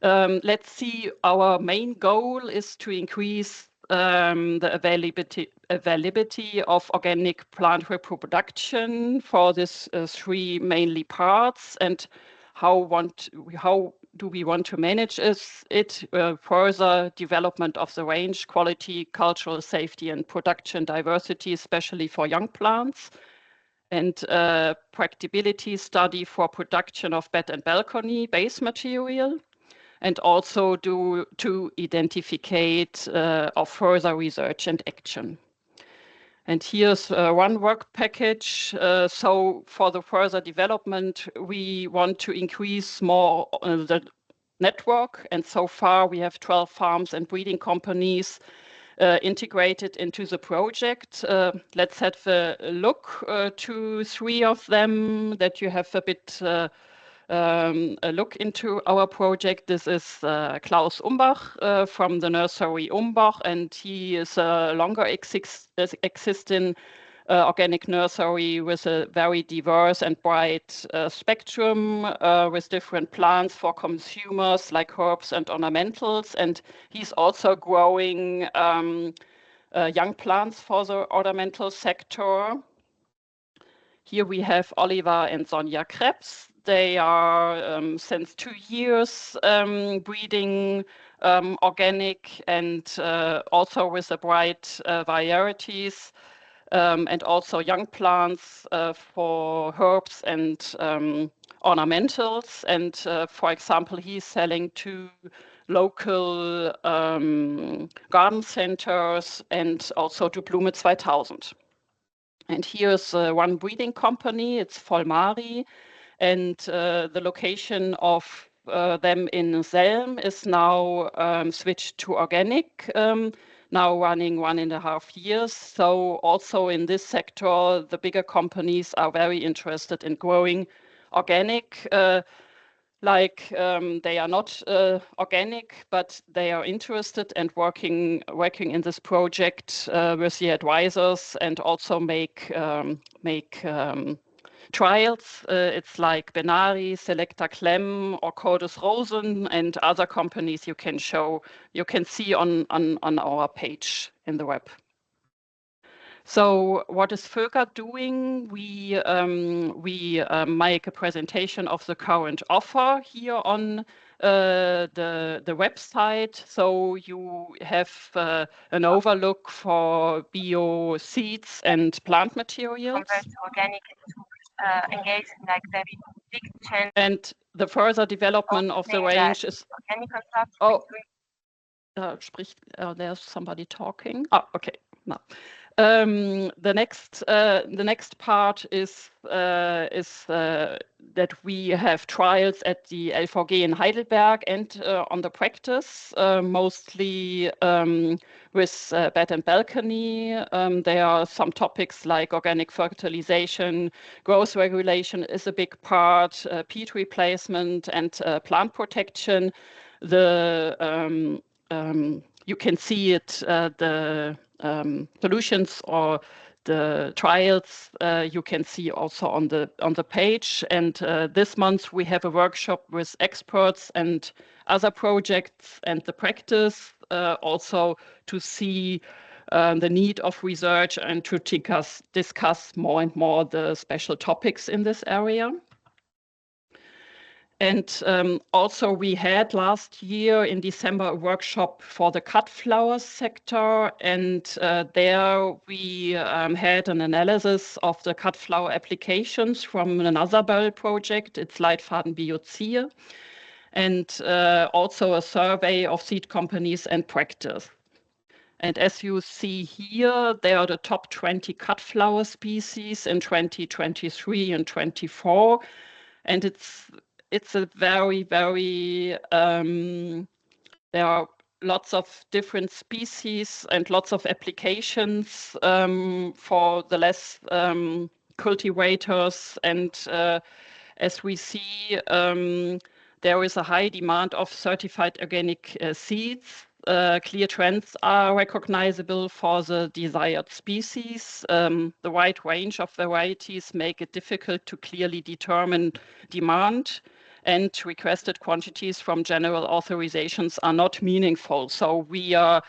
Let's see, our main goal is to increase the availability of organic plant reproduction for these three mainly parts, and how do we want to manage it? Further development of the range, quality, cultural safety, and production diversity, especially for young plants, and practicability study for production of bed and balcony base material, and also to identificate of further research and action. And here's one work package. So for the further development, we want to increase more the network. And so far we have 12 farms and breeding companies integrated into the project. Let's have a look to 3 of them that you have a bit a look into our project. This is Klaus Umbach from the nursery Umbach, and he is a longer existing organic nursery with a very diverse and bright spectrum with different plants for consumers like herbs and ornamentals. And he's also growing young plants for the ornamental sector. Here we have Oliver and Sonja Krebs. They are since 2 years breeding organic and also with the bright varieties and also young plants for herbs and ornamentals. And for example, he's selling to local garden centers and also to Blume 2000. And here's one breeding company, it's Volmari, and the location of them in Selm is now switched to organic, now running 1.5 years. So also in this sector, the bigger companies are very interested in growing organic. They are not organic, but they are interested and working in this project with the advisors and also make trials. It's like Benari, Selecta Clem, or Cordus Rosen, and other companies you can see on our page in the web. So what is FiBL doing? We make a presentation of the current offer here on the website. So you have an overlook for bio seeds and plant materials. Compared to organic, engage in like very big change. And the further development of the range is. Oh, there's somebody talking. Oh, okay. No. The next part is that we have trials at the LVG in Heidelberg and on the practice, mostly with bed and balcony. There are some topics like organic fertilization, growth regulation is a big part, peat replacement, and plant protection. You can see it, the solutions or the trials you can see also on the page. And this month we have a workshop with experts and other projects and the practice also to see the need of research and to discuss more and more the special topics in this area. And also we had last year in December a workshop for the cut flowers sector, and there we had an analysis of the cut flower applications from another BERL project, it's Leitfaden Biozier, and also a survey of seed companies and practice. And as you see here, there are the top 20 cut flower species in 2023 and 24, and it's a very, very, there are lots of different species and lots of applications for the less cultivators. And as we see, there is a high demand of certified organic seeds. Clear trends are recognizable for the desired species. The wide range of varieties make it difficult to clearly determine demand, and requested quantities from general authorizations are not meaningful. So the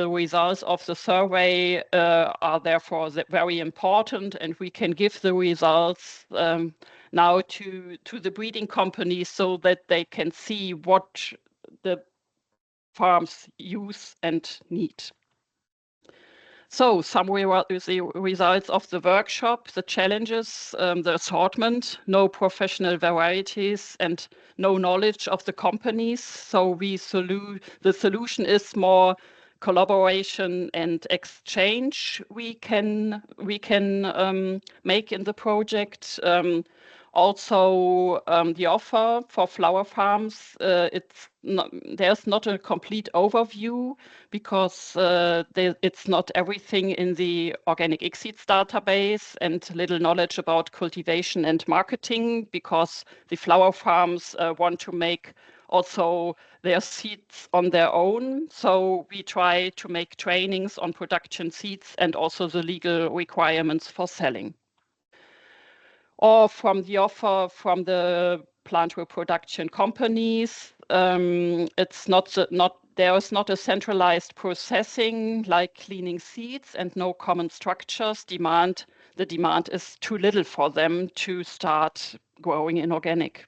results of the survey are therefore very important, and we can give the results now to the breeding companies so that they can see what the farms use and need. So summary is the results of the workshop, the challenges, the assortment, no professional varieties and no knowledge of the companies. So the solution is more collaboration and exchange we can make in the project. Also, the offer for flower farms, there's not a complete overview because it's not everything in the organic egg seeds database, and little knowledge about cultivation and marketing because the flower farms want to make also their seeds on their own. So we try to make trainings on production seeds and also the legal requirements for selling. Or from the offer from the plant reproduction companies, there is not a centralized processing like cleaning seeds and no common structures. The demand is too little for them to start growing in organic.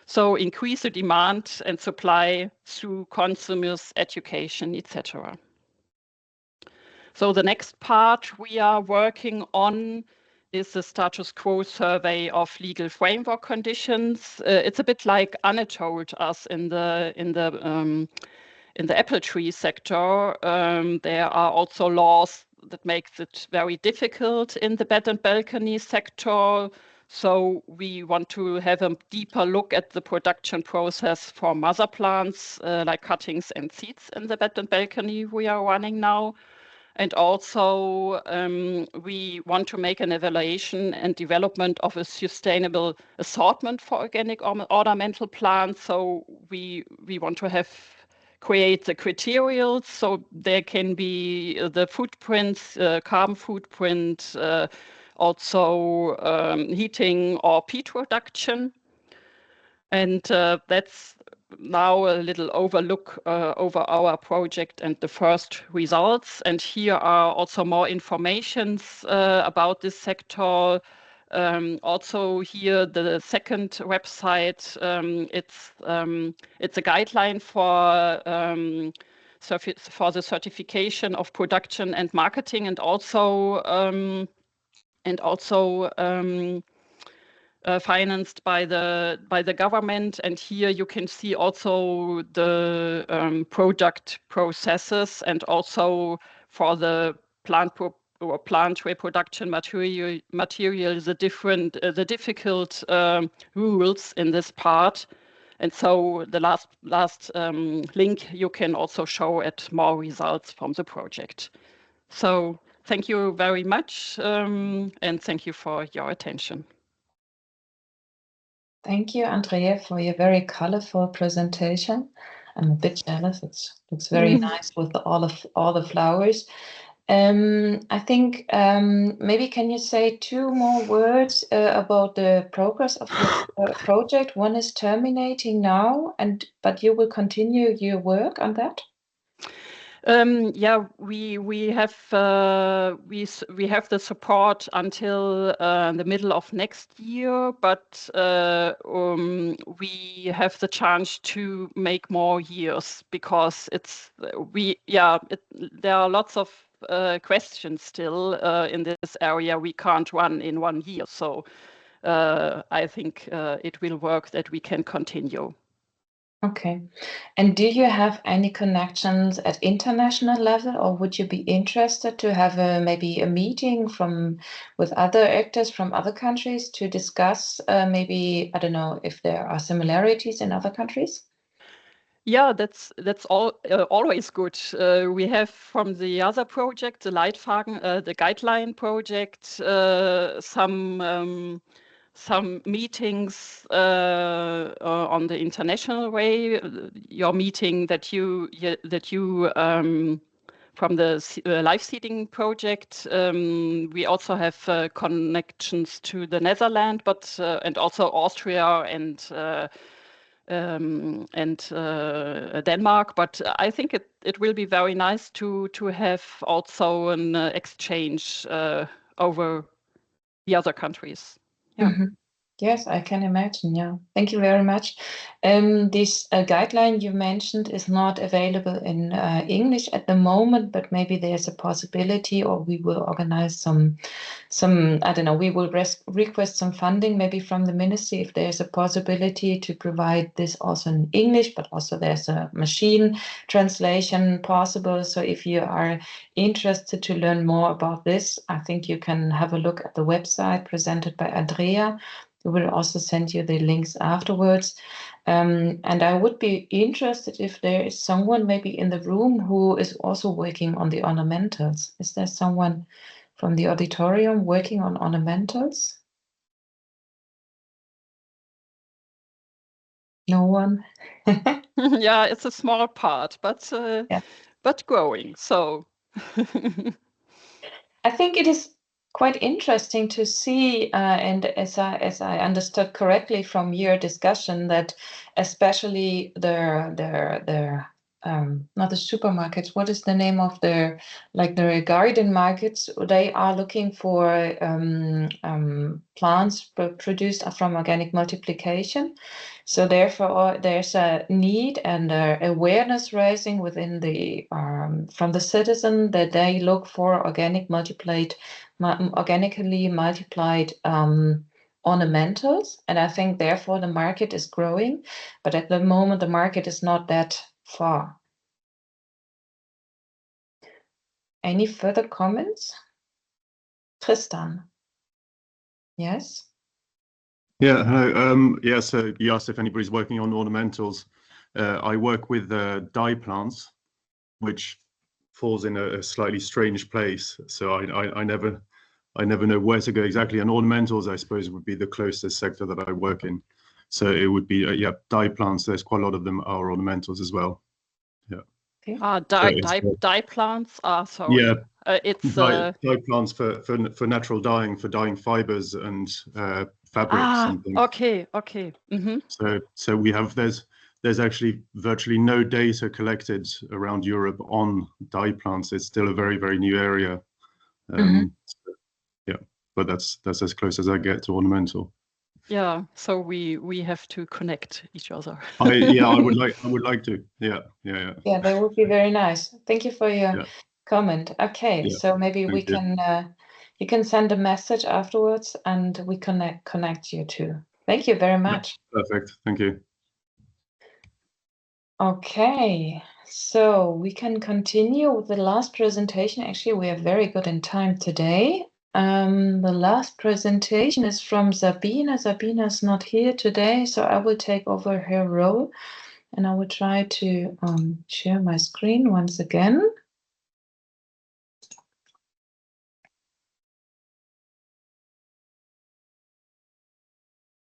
So increase the demand and supply through consumers, education, etc. So the next part we are working on is the status quo survey of legal framework conditions. It's a bit like Anne told us in the apple tree sector. There are also laws that makes it very difficult in the bed and balcony sector. So we want to have a deeper look at the production process for mother plants like cuttings and seeds in the bed and balcony we are running now. And also we want to make an evaluation and development of a sustainable assortment for organic ornamental plants. So we want to create the criteria so there can be the footprints, carbon footprint, also heating or peat reduction. And that's now a little overlook over our project and the first results. And here are also more informations about this sector. Also here, the second website, it's a guideline for the certification of production and marketing, and also financed by the government. And here you can see also the product processes, and also for the plant reproduction material the difficult rules in this part. And so the last link you can also show at more results from the project. So thank you very much, and thank you for your attention. Thank you, Andrea, for your very colorful presentation. I'm a bit jealous. It looks very nice with all the flowers. I think maybe can you say 2 more words about the progress of your project? One is terminating now, but you will continue your work on that? Yeah, we have the support until the middle of next year, but we have the chance to make more years because there are lots of questions still in this area we can't run in 1 year. So I think it will work that we can continue. Okay. And do you have any connections at international level, or would you be interested to have maybe a meeting with other actors from other countries to discuss maybe, I don't know, if there are similarities in other countries? Yeah, that's always good. We have from the other project, the Leitfaden, the guideline project, some meetings on the international way. Your meeting that you from the LiveSeeding project. We also have connections to the Netherlands, but and also Austria and Denmark. But I think it will be very nice to have also an exchange over the other countries. Yeah. Mm-hmm. Yes, I can imagine. Yeah, thank you very much. This guideline you mentioned is not available in English at the moment, but maybe there's a possibility, or we will organize some I don't know, we will request some funding maybe from the ministry if there's a possibility to provide this also in English, but also there's a machine translation possible. So if you are interested to learn more about this, I think you can have a look at the website presented by Andrea. We will also send you the links afterwards. And I would be interested if there is someone maybe in the room who is also working on the ornamentals. Is there someone from the auditorium working on ornamentals? No one? Yeah, it's a small part, but Yeah. but growing. So I think it is quite interesting to see, and as I understood correctly from your discussion, that especially the not the supermarkets. What is the name of the garden markets? They are looking for plants produced from organic multiplication. So therefore, there's a need and awareness rising within the from the citizen that they look for organically multiplied ornamentals, and I think therefore the market is growing, but at the moment the market is not that far. Any further comments? Tristan? Yes? Yeah, hello. Yeah, so you asked if anybody's working on ornamentals. I work with dye plants, which falls in a slightly strange place. So I never know where to go exactly. And ornamentals, I suppose, would be the closest sector that I work in. So it would be yeah, dye plants. There's quite a lot of them are ornamentals as well. Yeah. Okay. dye plants are sorry. Yeah. It's dye plants for natural dyeing, for dyeing fibers and fabrics and things. Okay. Mm-hmm. So we have there's actually virtually no data collected around Europe on dye plants. It's still a very, very new area. Yeah, but that's as close as I get to ornamental. Yeah, so we have to connect each other. I would like to. Yeah. Yeah, that would be very nice. Thank you for your comment. Okay, Yeah, so maybe we can you can send a message afterwards and we connect you too. Thank you very much. Yeah, perfect. Thank you. Okay, so we can continue with the last presentation. Actually, we are very good in time today. The last presentation is from Sabina. Sabina is not here today, so I will take over her role and I will try to share my screen once again.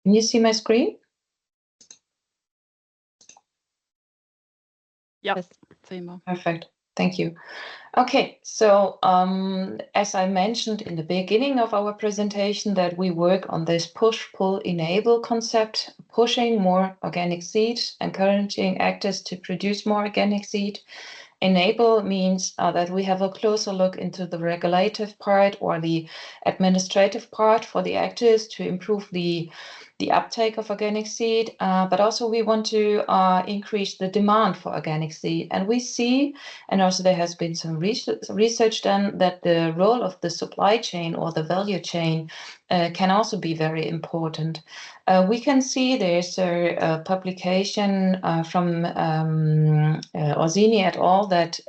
Can you see my screen? Yes. Perfect. Thank you. Okay, so as I mentioned in the beginning of our presentation, that we work on this push-pull-enable concept, pushing more organic seed, encouraging actors to produce more organic seed. Enable means that we have a closer look into the regulative part or the administrative part for the actors to improve the uptake of organic seed, but also we want to increase the demand for organic seed. And we see, and also there has been some research done, that the role of the supply chain or the value chain can also be very important. We can see there's a publication from Orsini et al. That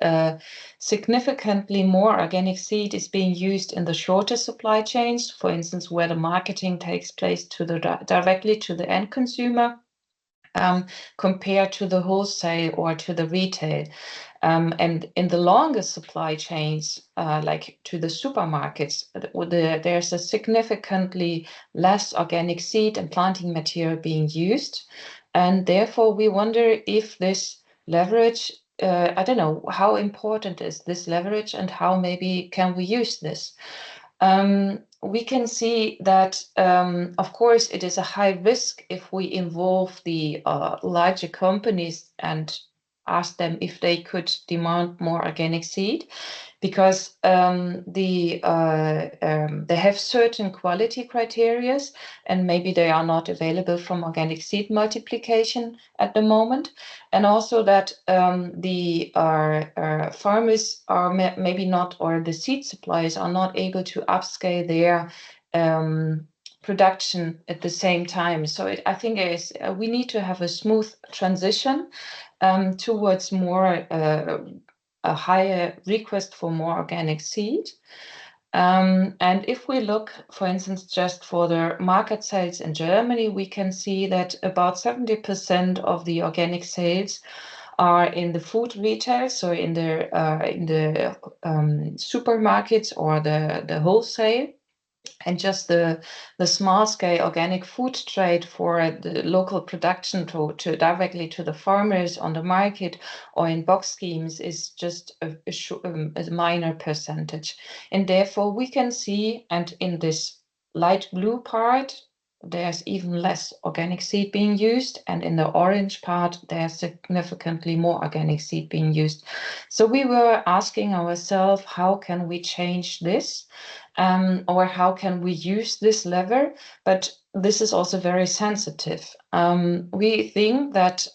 significantly more organic seed is being used in the shorter supply chains, for instance, where the marketing takes place directly to the end consumer, compared to the wholesale or to the retail. And in the longer supply chains, like to the supermarkets, there's a significantly less organic seed and planting material being used. And therefore, we wonder if this leverage, I don't know, how important is this leverage and how maybe can we use this? We can see that, of course, it is a high risk if we involve the larger companies and ask them if they could demand more organic seed, because they have certain quality criteria and maybe they are not available from organic seed multiplication at the moment. And also that the farmers are maybe not, or the seed suppliers are not able to upscale their production at the same time. So I think we need to have a smooth transition towards more a higher request for more organic seed. And if we look, for instance, just for the market sales in Germany, we can see that about 70% of the organic sales are in the food retail, so in the supermarkets or the wholesale. and just the small scale organic food trade for the local production to directly to the farmers on the market or in box schemes is just a minor percentage. And therefore we can see, and in this light blue part, there's even less organic seed being used, and in the orange part, there's significantly more organic seed being used. So we were asking ourselves, how can we change this? Or how can we use this lever? But this is also very sensitive. We think that,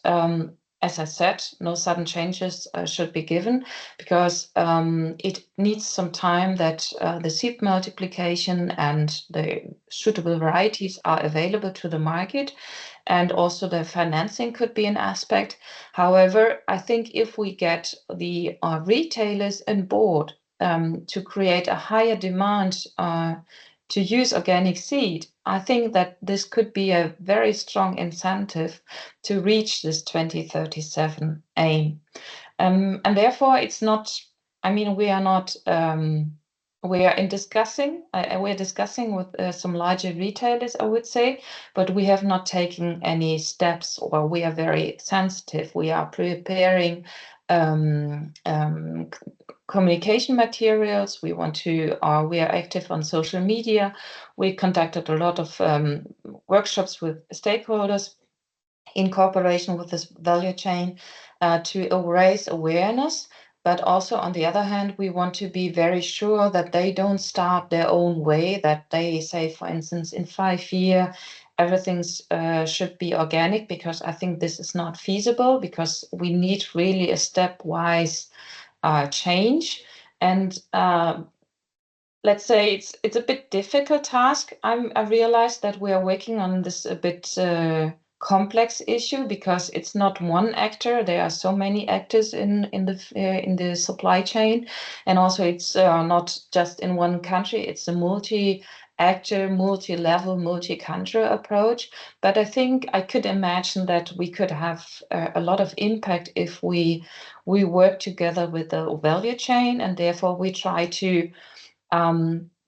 as I said, no sudden changes should be given, because it needs some time that the seed multiplication and the suitable varieties are available to the market, and also the financing could be an aspect. However, I think if we get the retailers on board to create a higher demand to use organic seed, I think that this could be a very strong incentive to reach this 2037 aim. And therefore, it's not, I mean, we are not, we're discussing with some larger retailers, I would say, but we have not taken any steps, or we are very sensitive. We are preparing communication materials. We are active on social media. We conducted a lot of workshops with stakeholders in cooperation with this value chain to raise awareness. But also, on the other hand, we want to be very sure that they don't start their own way, that they say, for instance, in 5 years, everything should be organic, because I think this is not feasible, because we need really a stepwise change. And let's say it's a bit difficult task. I realize that we are working on this a bit complex issue, because it's not one actor. There are so many actors in the supply chain, and also it's not just in one country. It's a multi-actor, multi-level, multi-country approach. But I think I could imagine that we could have a lot of impact if we work together with the value chain, and therefore we try to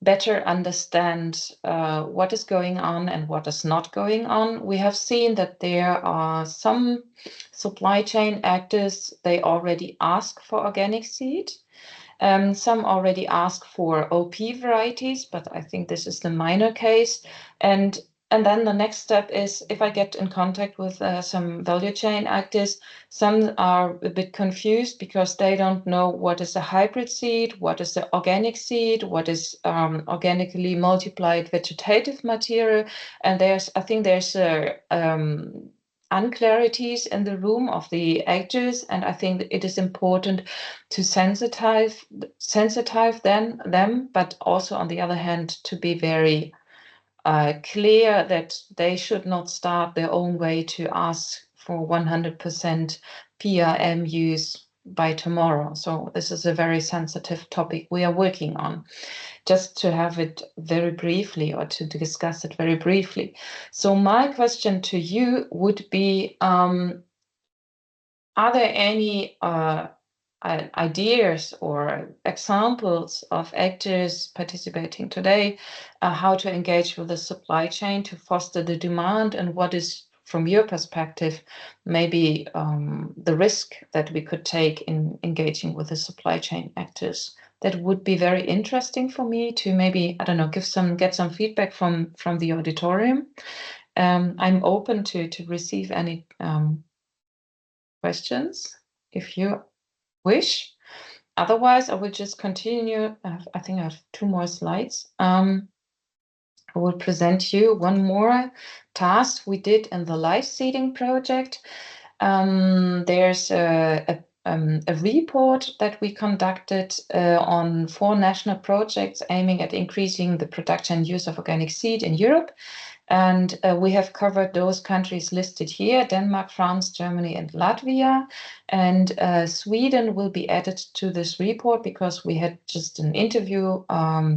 better understand what is going on and what is not going on. We have seen that there are some supply chain actors, they already ask for organic seed. Some already ask for OP varieties, but I think this is the minor case. And then the next step is, if I get in contact with some value chain actors, some are a bit confused because they don't know what is a hybrid seed, what is the organic seed, what is organically multiplied vegetative material. And I think there's unclarities in the room of the actors, and I think it is important to sensitize them, but also on the other hand to be very clear that they should not start their own way to ask for 100% PRM use by tomorrow. So this is a very sensitive topic we are working on. Just to have it very briefly, or to discuss it very briefly. So my question to you would be, are there any ideas or examples of actors participating today, how to engage with the supply chain to foster the demand, and what is, from your perspective, maybe the risk that we could take in engaging with the supply chain actors? That would be very interesting for me to maybe, I don't know, get some feedback from the auditorium. I'm open to receive any questions if you wish. Otherwise, I will just continue. I think I have 2 more slides. I will present you one more task we did in the LiveSeeding project. There's a report that we conducted on 4 national projects aiming at increasing the production and use of organic seed in Europe. And we have covered those countries listed here: Denmark, France, Germany, and Latvia. And Sweden will be added to this report because we had just an interview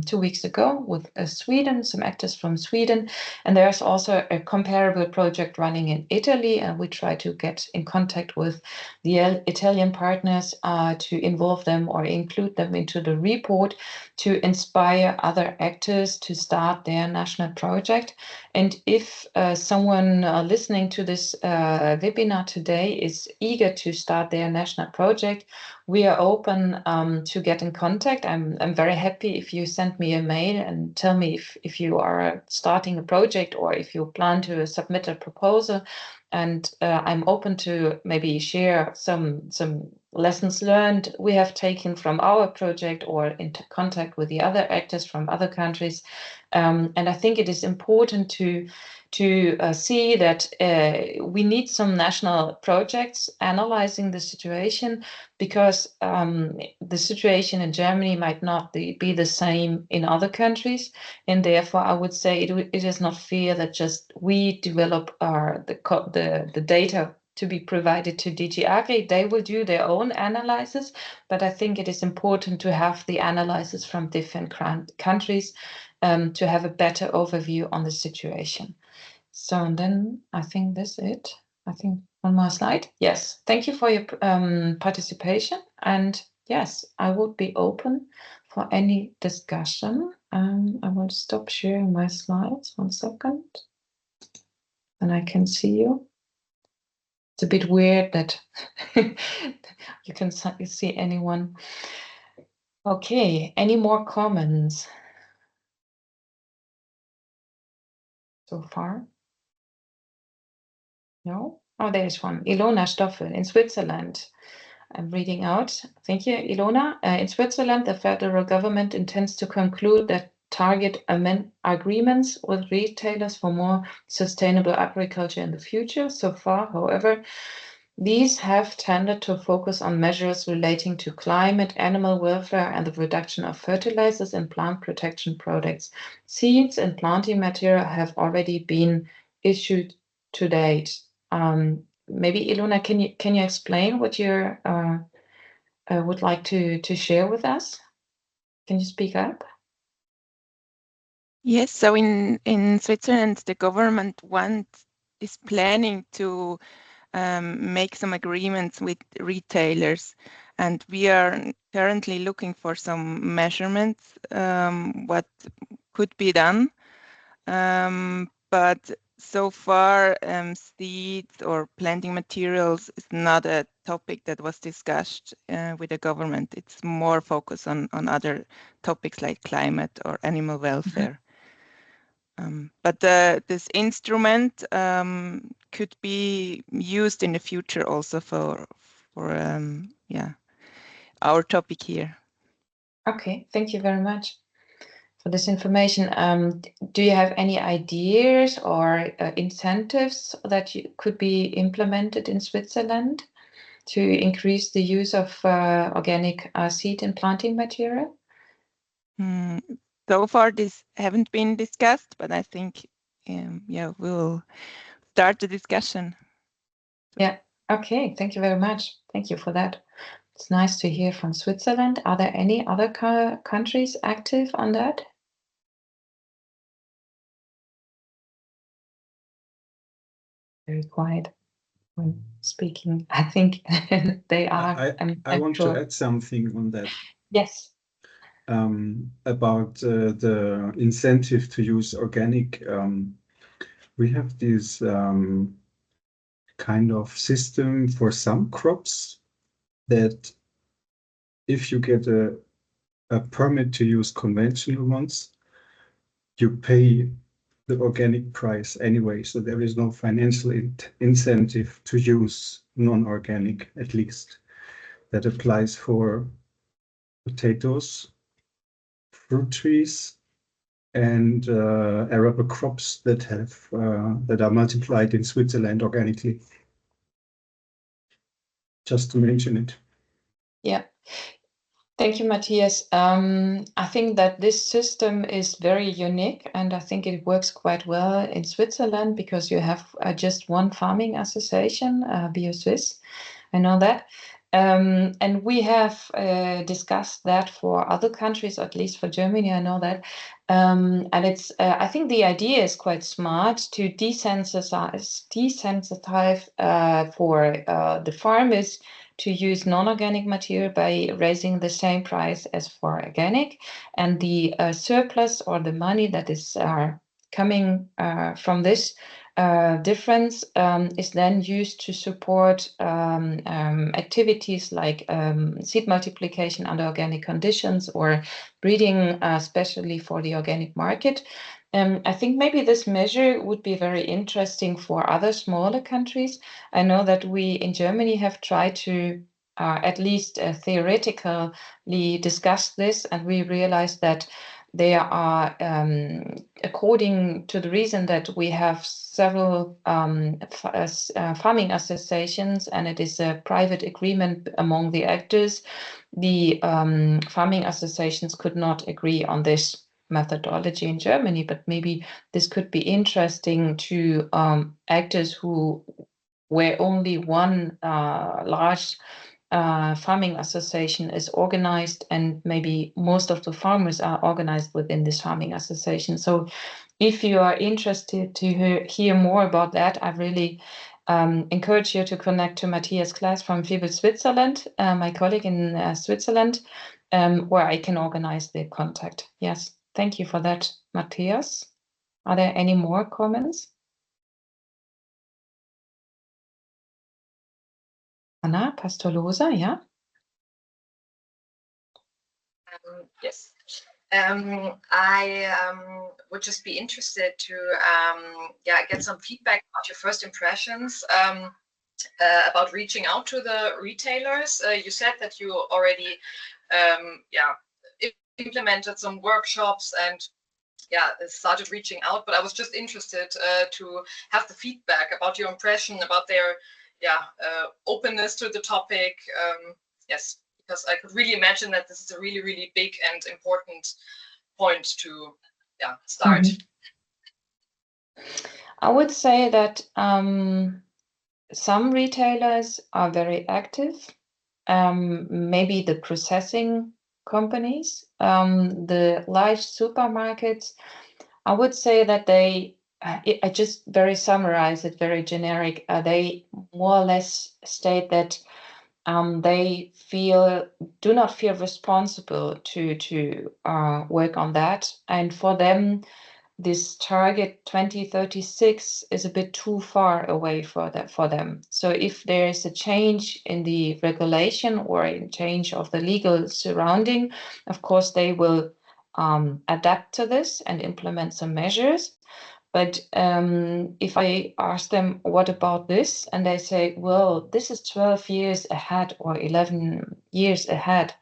2 weeks ago with Sweden, some actors from Sweden. And there's also a comparable project running in Italy, and we try to get in contact with the Italian partners to involve them or include them into the report to inspire other actors to start their national project. And if someone listening to this webinar today is eager to start their national project, we are open to get in contact. I'm very happy if you send me a mail and tell me if you are starting a project or if you plan to submit a proposal. And I'm open to maybe share some lessons learned we have taken from our project or into contact with the other actors from other countries. And I think it is important to see that we need some national projects analyzing the situation, because the situation in Germany might not be the same in other countries. And therefore, I would say it is not fair that just we develop the data to be provided to DG Agri. They will do their own analysis, but I think it is important to have the analysis from different countries to have a better overview on the situation. So, and then I think that's it. I think one more slide. Yes, thank you for your participation. And yes, I would be open for any discussion. I will stop sharing my slides 1 second. And I can see you. It's a bit weird that you can see anyone. Okay, any more comments so far? No? Oh, there is one. Ilona Stoffel in Switzerland. I'm reading out. Thank you, Ilona. In Switzerland, the federal government intends to conclude that target agreements with retailers for more sustainable agriculture in the future. So far, however, these have tended to focus on measures relating to climate, animal welfare, and the reduction of fertilizers and plant protection products. Seeds and planting material have already been issued to date. Maybe Ilona, can you explain what you would like to share with us? Can you speak up? Yes, so in Switzerland, the government is planning to make some agreements with retailers, and we are currently looking for some measurements what could be done. But so far, seeds or planting materials is not a topic that was discussed with the government. It's more focused on other topics like climate or animal welfare. But this instrument could be used in the future also for our topic here. Okay, thank you very much for this information. Do you have any ideas or incentives that could be implemented in Switzerland to increase the use of organic seed and planting material? So far, this haven't been discussed, but I think, we'll start the discussion. Yeah. Okay. Thank you very much. Thank you for that. It's nice to hear from Switzerland. Are there any other countries active on that? Very quiet when speaking. I think they are. I want to add something on that. Yes. About the incentive to use organic. We have this kind of system for some crops that if you get a permit to use conventional ones, you pay the organic price anyway. So there is no financial incentive to use non-organic, at least. That applies for potatoes, fruit trees, and arable crops that are multiplied in Switzerland organically. Just to mention it. Yeah. Thank you, Matthias. I think that this system is very unique, and I think it works quite well in Switzerland because you have just one farming association, BioSwiss. I know that. And we have discussed that for other countries, at least for Germany, I know that. And it's, I think the idea is quite smart to desensitize for the farmers to use non-organic material by raising the same price as for organic, and the surplus or the money that is coming from this difference is then used to support activities like seed multiplication under organic conditions or breeding, especially for the organic market. I think maybe this measure would be very interesting for other smaller countries. I know that we in Germany have tried to at least theoretically discuss this, and we realized that there are, according to the reason that we have several farming associations and it is a private agreement among the actors, the farming associations could not agree on this methodology in Germany, but maybe this could be interesting to actors who where only one large farming association is organized, and maybe most of the farmers are organized within this farming association. So if you are interested to hear more about that, I really encourage you to connect to Matthias Klaas from FiBL Switzerland, my colleague in Switzerland, where I can organize the contact. Yes, thank you for that, Matthias. Are there any more comments? Anna Pastolosa, yeah? Yes. I would just be interested to get some feedback about your first impressions about reaching out to the retailers. You said that you already implemented some workshops and started reaching out, but I was just interested to have the feedback about your impression about their openness to the topic. Yes, because I could really imagine that this is a really, really big and important point to start. I would say that some retailers are very active. Maybe the processing companies, the large supermarkets, I would say that I just very summarize it, very generic. They more or less state that they do not feel responsible to work on that, and for them this target 2036 is a bit too far away for them. So if there is a change in the regulation or a change of the legal surrounding, of course they will adapt to this and implement some measures. But if I ask them, what about this? And they say, well, this is 12 years ahead or 11 years ahead.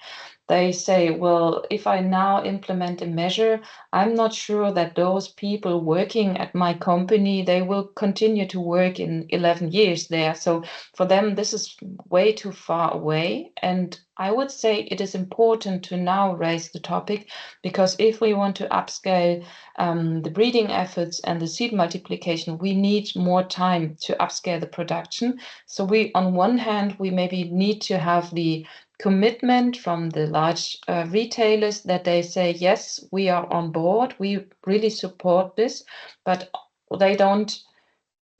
They say, well, if I now implement a measure, I'm not sure that those people working at my company, they will continue to work in 11 years there. So for them, this is way too far away. And I would say it is important to now raise the topic, because if we want to upscale the breeding efforts and the seed multiplication, we need more time to upscale the production. So we, on one hand, we maybe need to have the commitment from the large retailers that they say, yes, we are on board, we really support this, but they don't,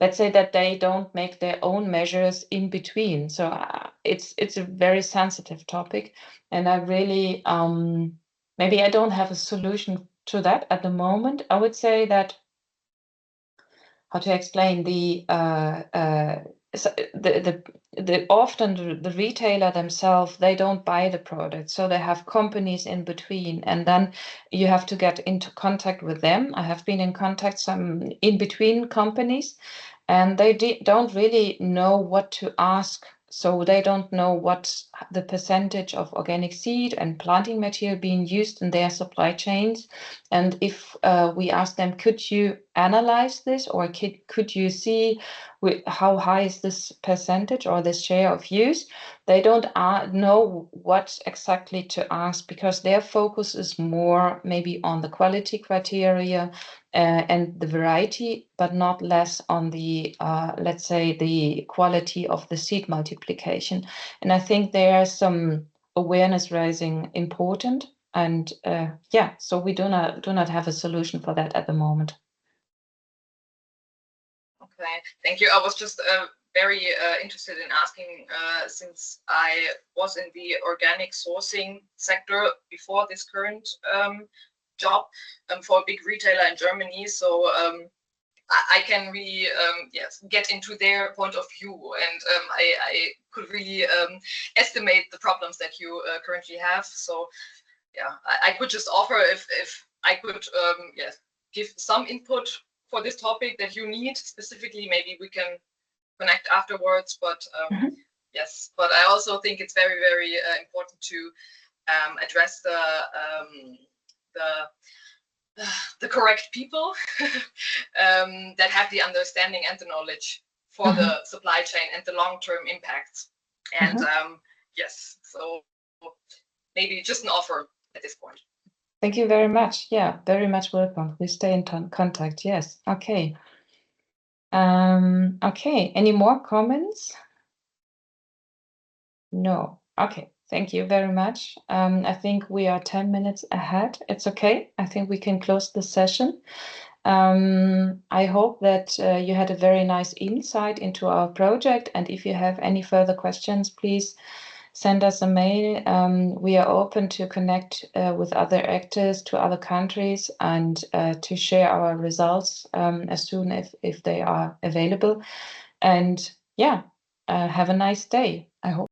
let's say that they don't make their own measures in between. So it's a very sensitive topic, and I really, maybe I don't have a solution to that at the moment. I would say that, how to explain, often the retailer themselves, they don't buy the product, so they have companies in between, and then you have to get into contact with them. I have been in contact some in between companies, and they don't really know what to ask So they don't know what's the percentage of organic seed and planting material being used in their supply chains. And if we ask them, could you analyze this, or could you see how high is this percentage or this share of use, they don't know what exactly to ask, because their focus is more maybe on the quality criteria and the variety, but not less on the, let's say, the quality of the seed multiplication. And I think there is some awareness raising important. And yeah, so we do not have a solution for that at the moment. Okay, thank you. I was just very interested in asking, since I was in the organic sourcing sector before this current job for a big retailer in Germany. So I can really yes, get into their point of view, and I could really estimate the problems that you currently have. So yeah, I could just offer if I could yes, give some input for this topic that you need specifically. Maybe we can connect afterwards, but yes, but I also think it's very, very important to address the correct people that have the understanding and the knowledge for the supply chain and the long-term impacts. And yes, so maybe just an offer at this point. Thank you very much. Yeah, very much welcome. We stay in contact. Yes. Okay. Okay. Any more comments? No. Okay. Thank you very much. I think we are 10 minutes ahead. It's okay. I think we can close the session. I hope that you had a very nice insight into our project. And if you have any further questions, please send us a mail. We are open to connect with other actors to other countries and to share our results as soon if they are available. And yeah, have a nice day. I hope.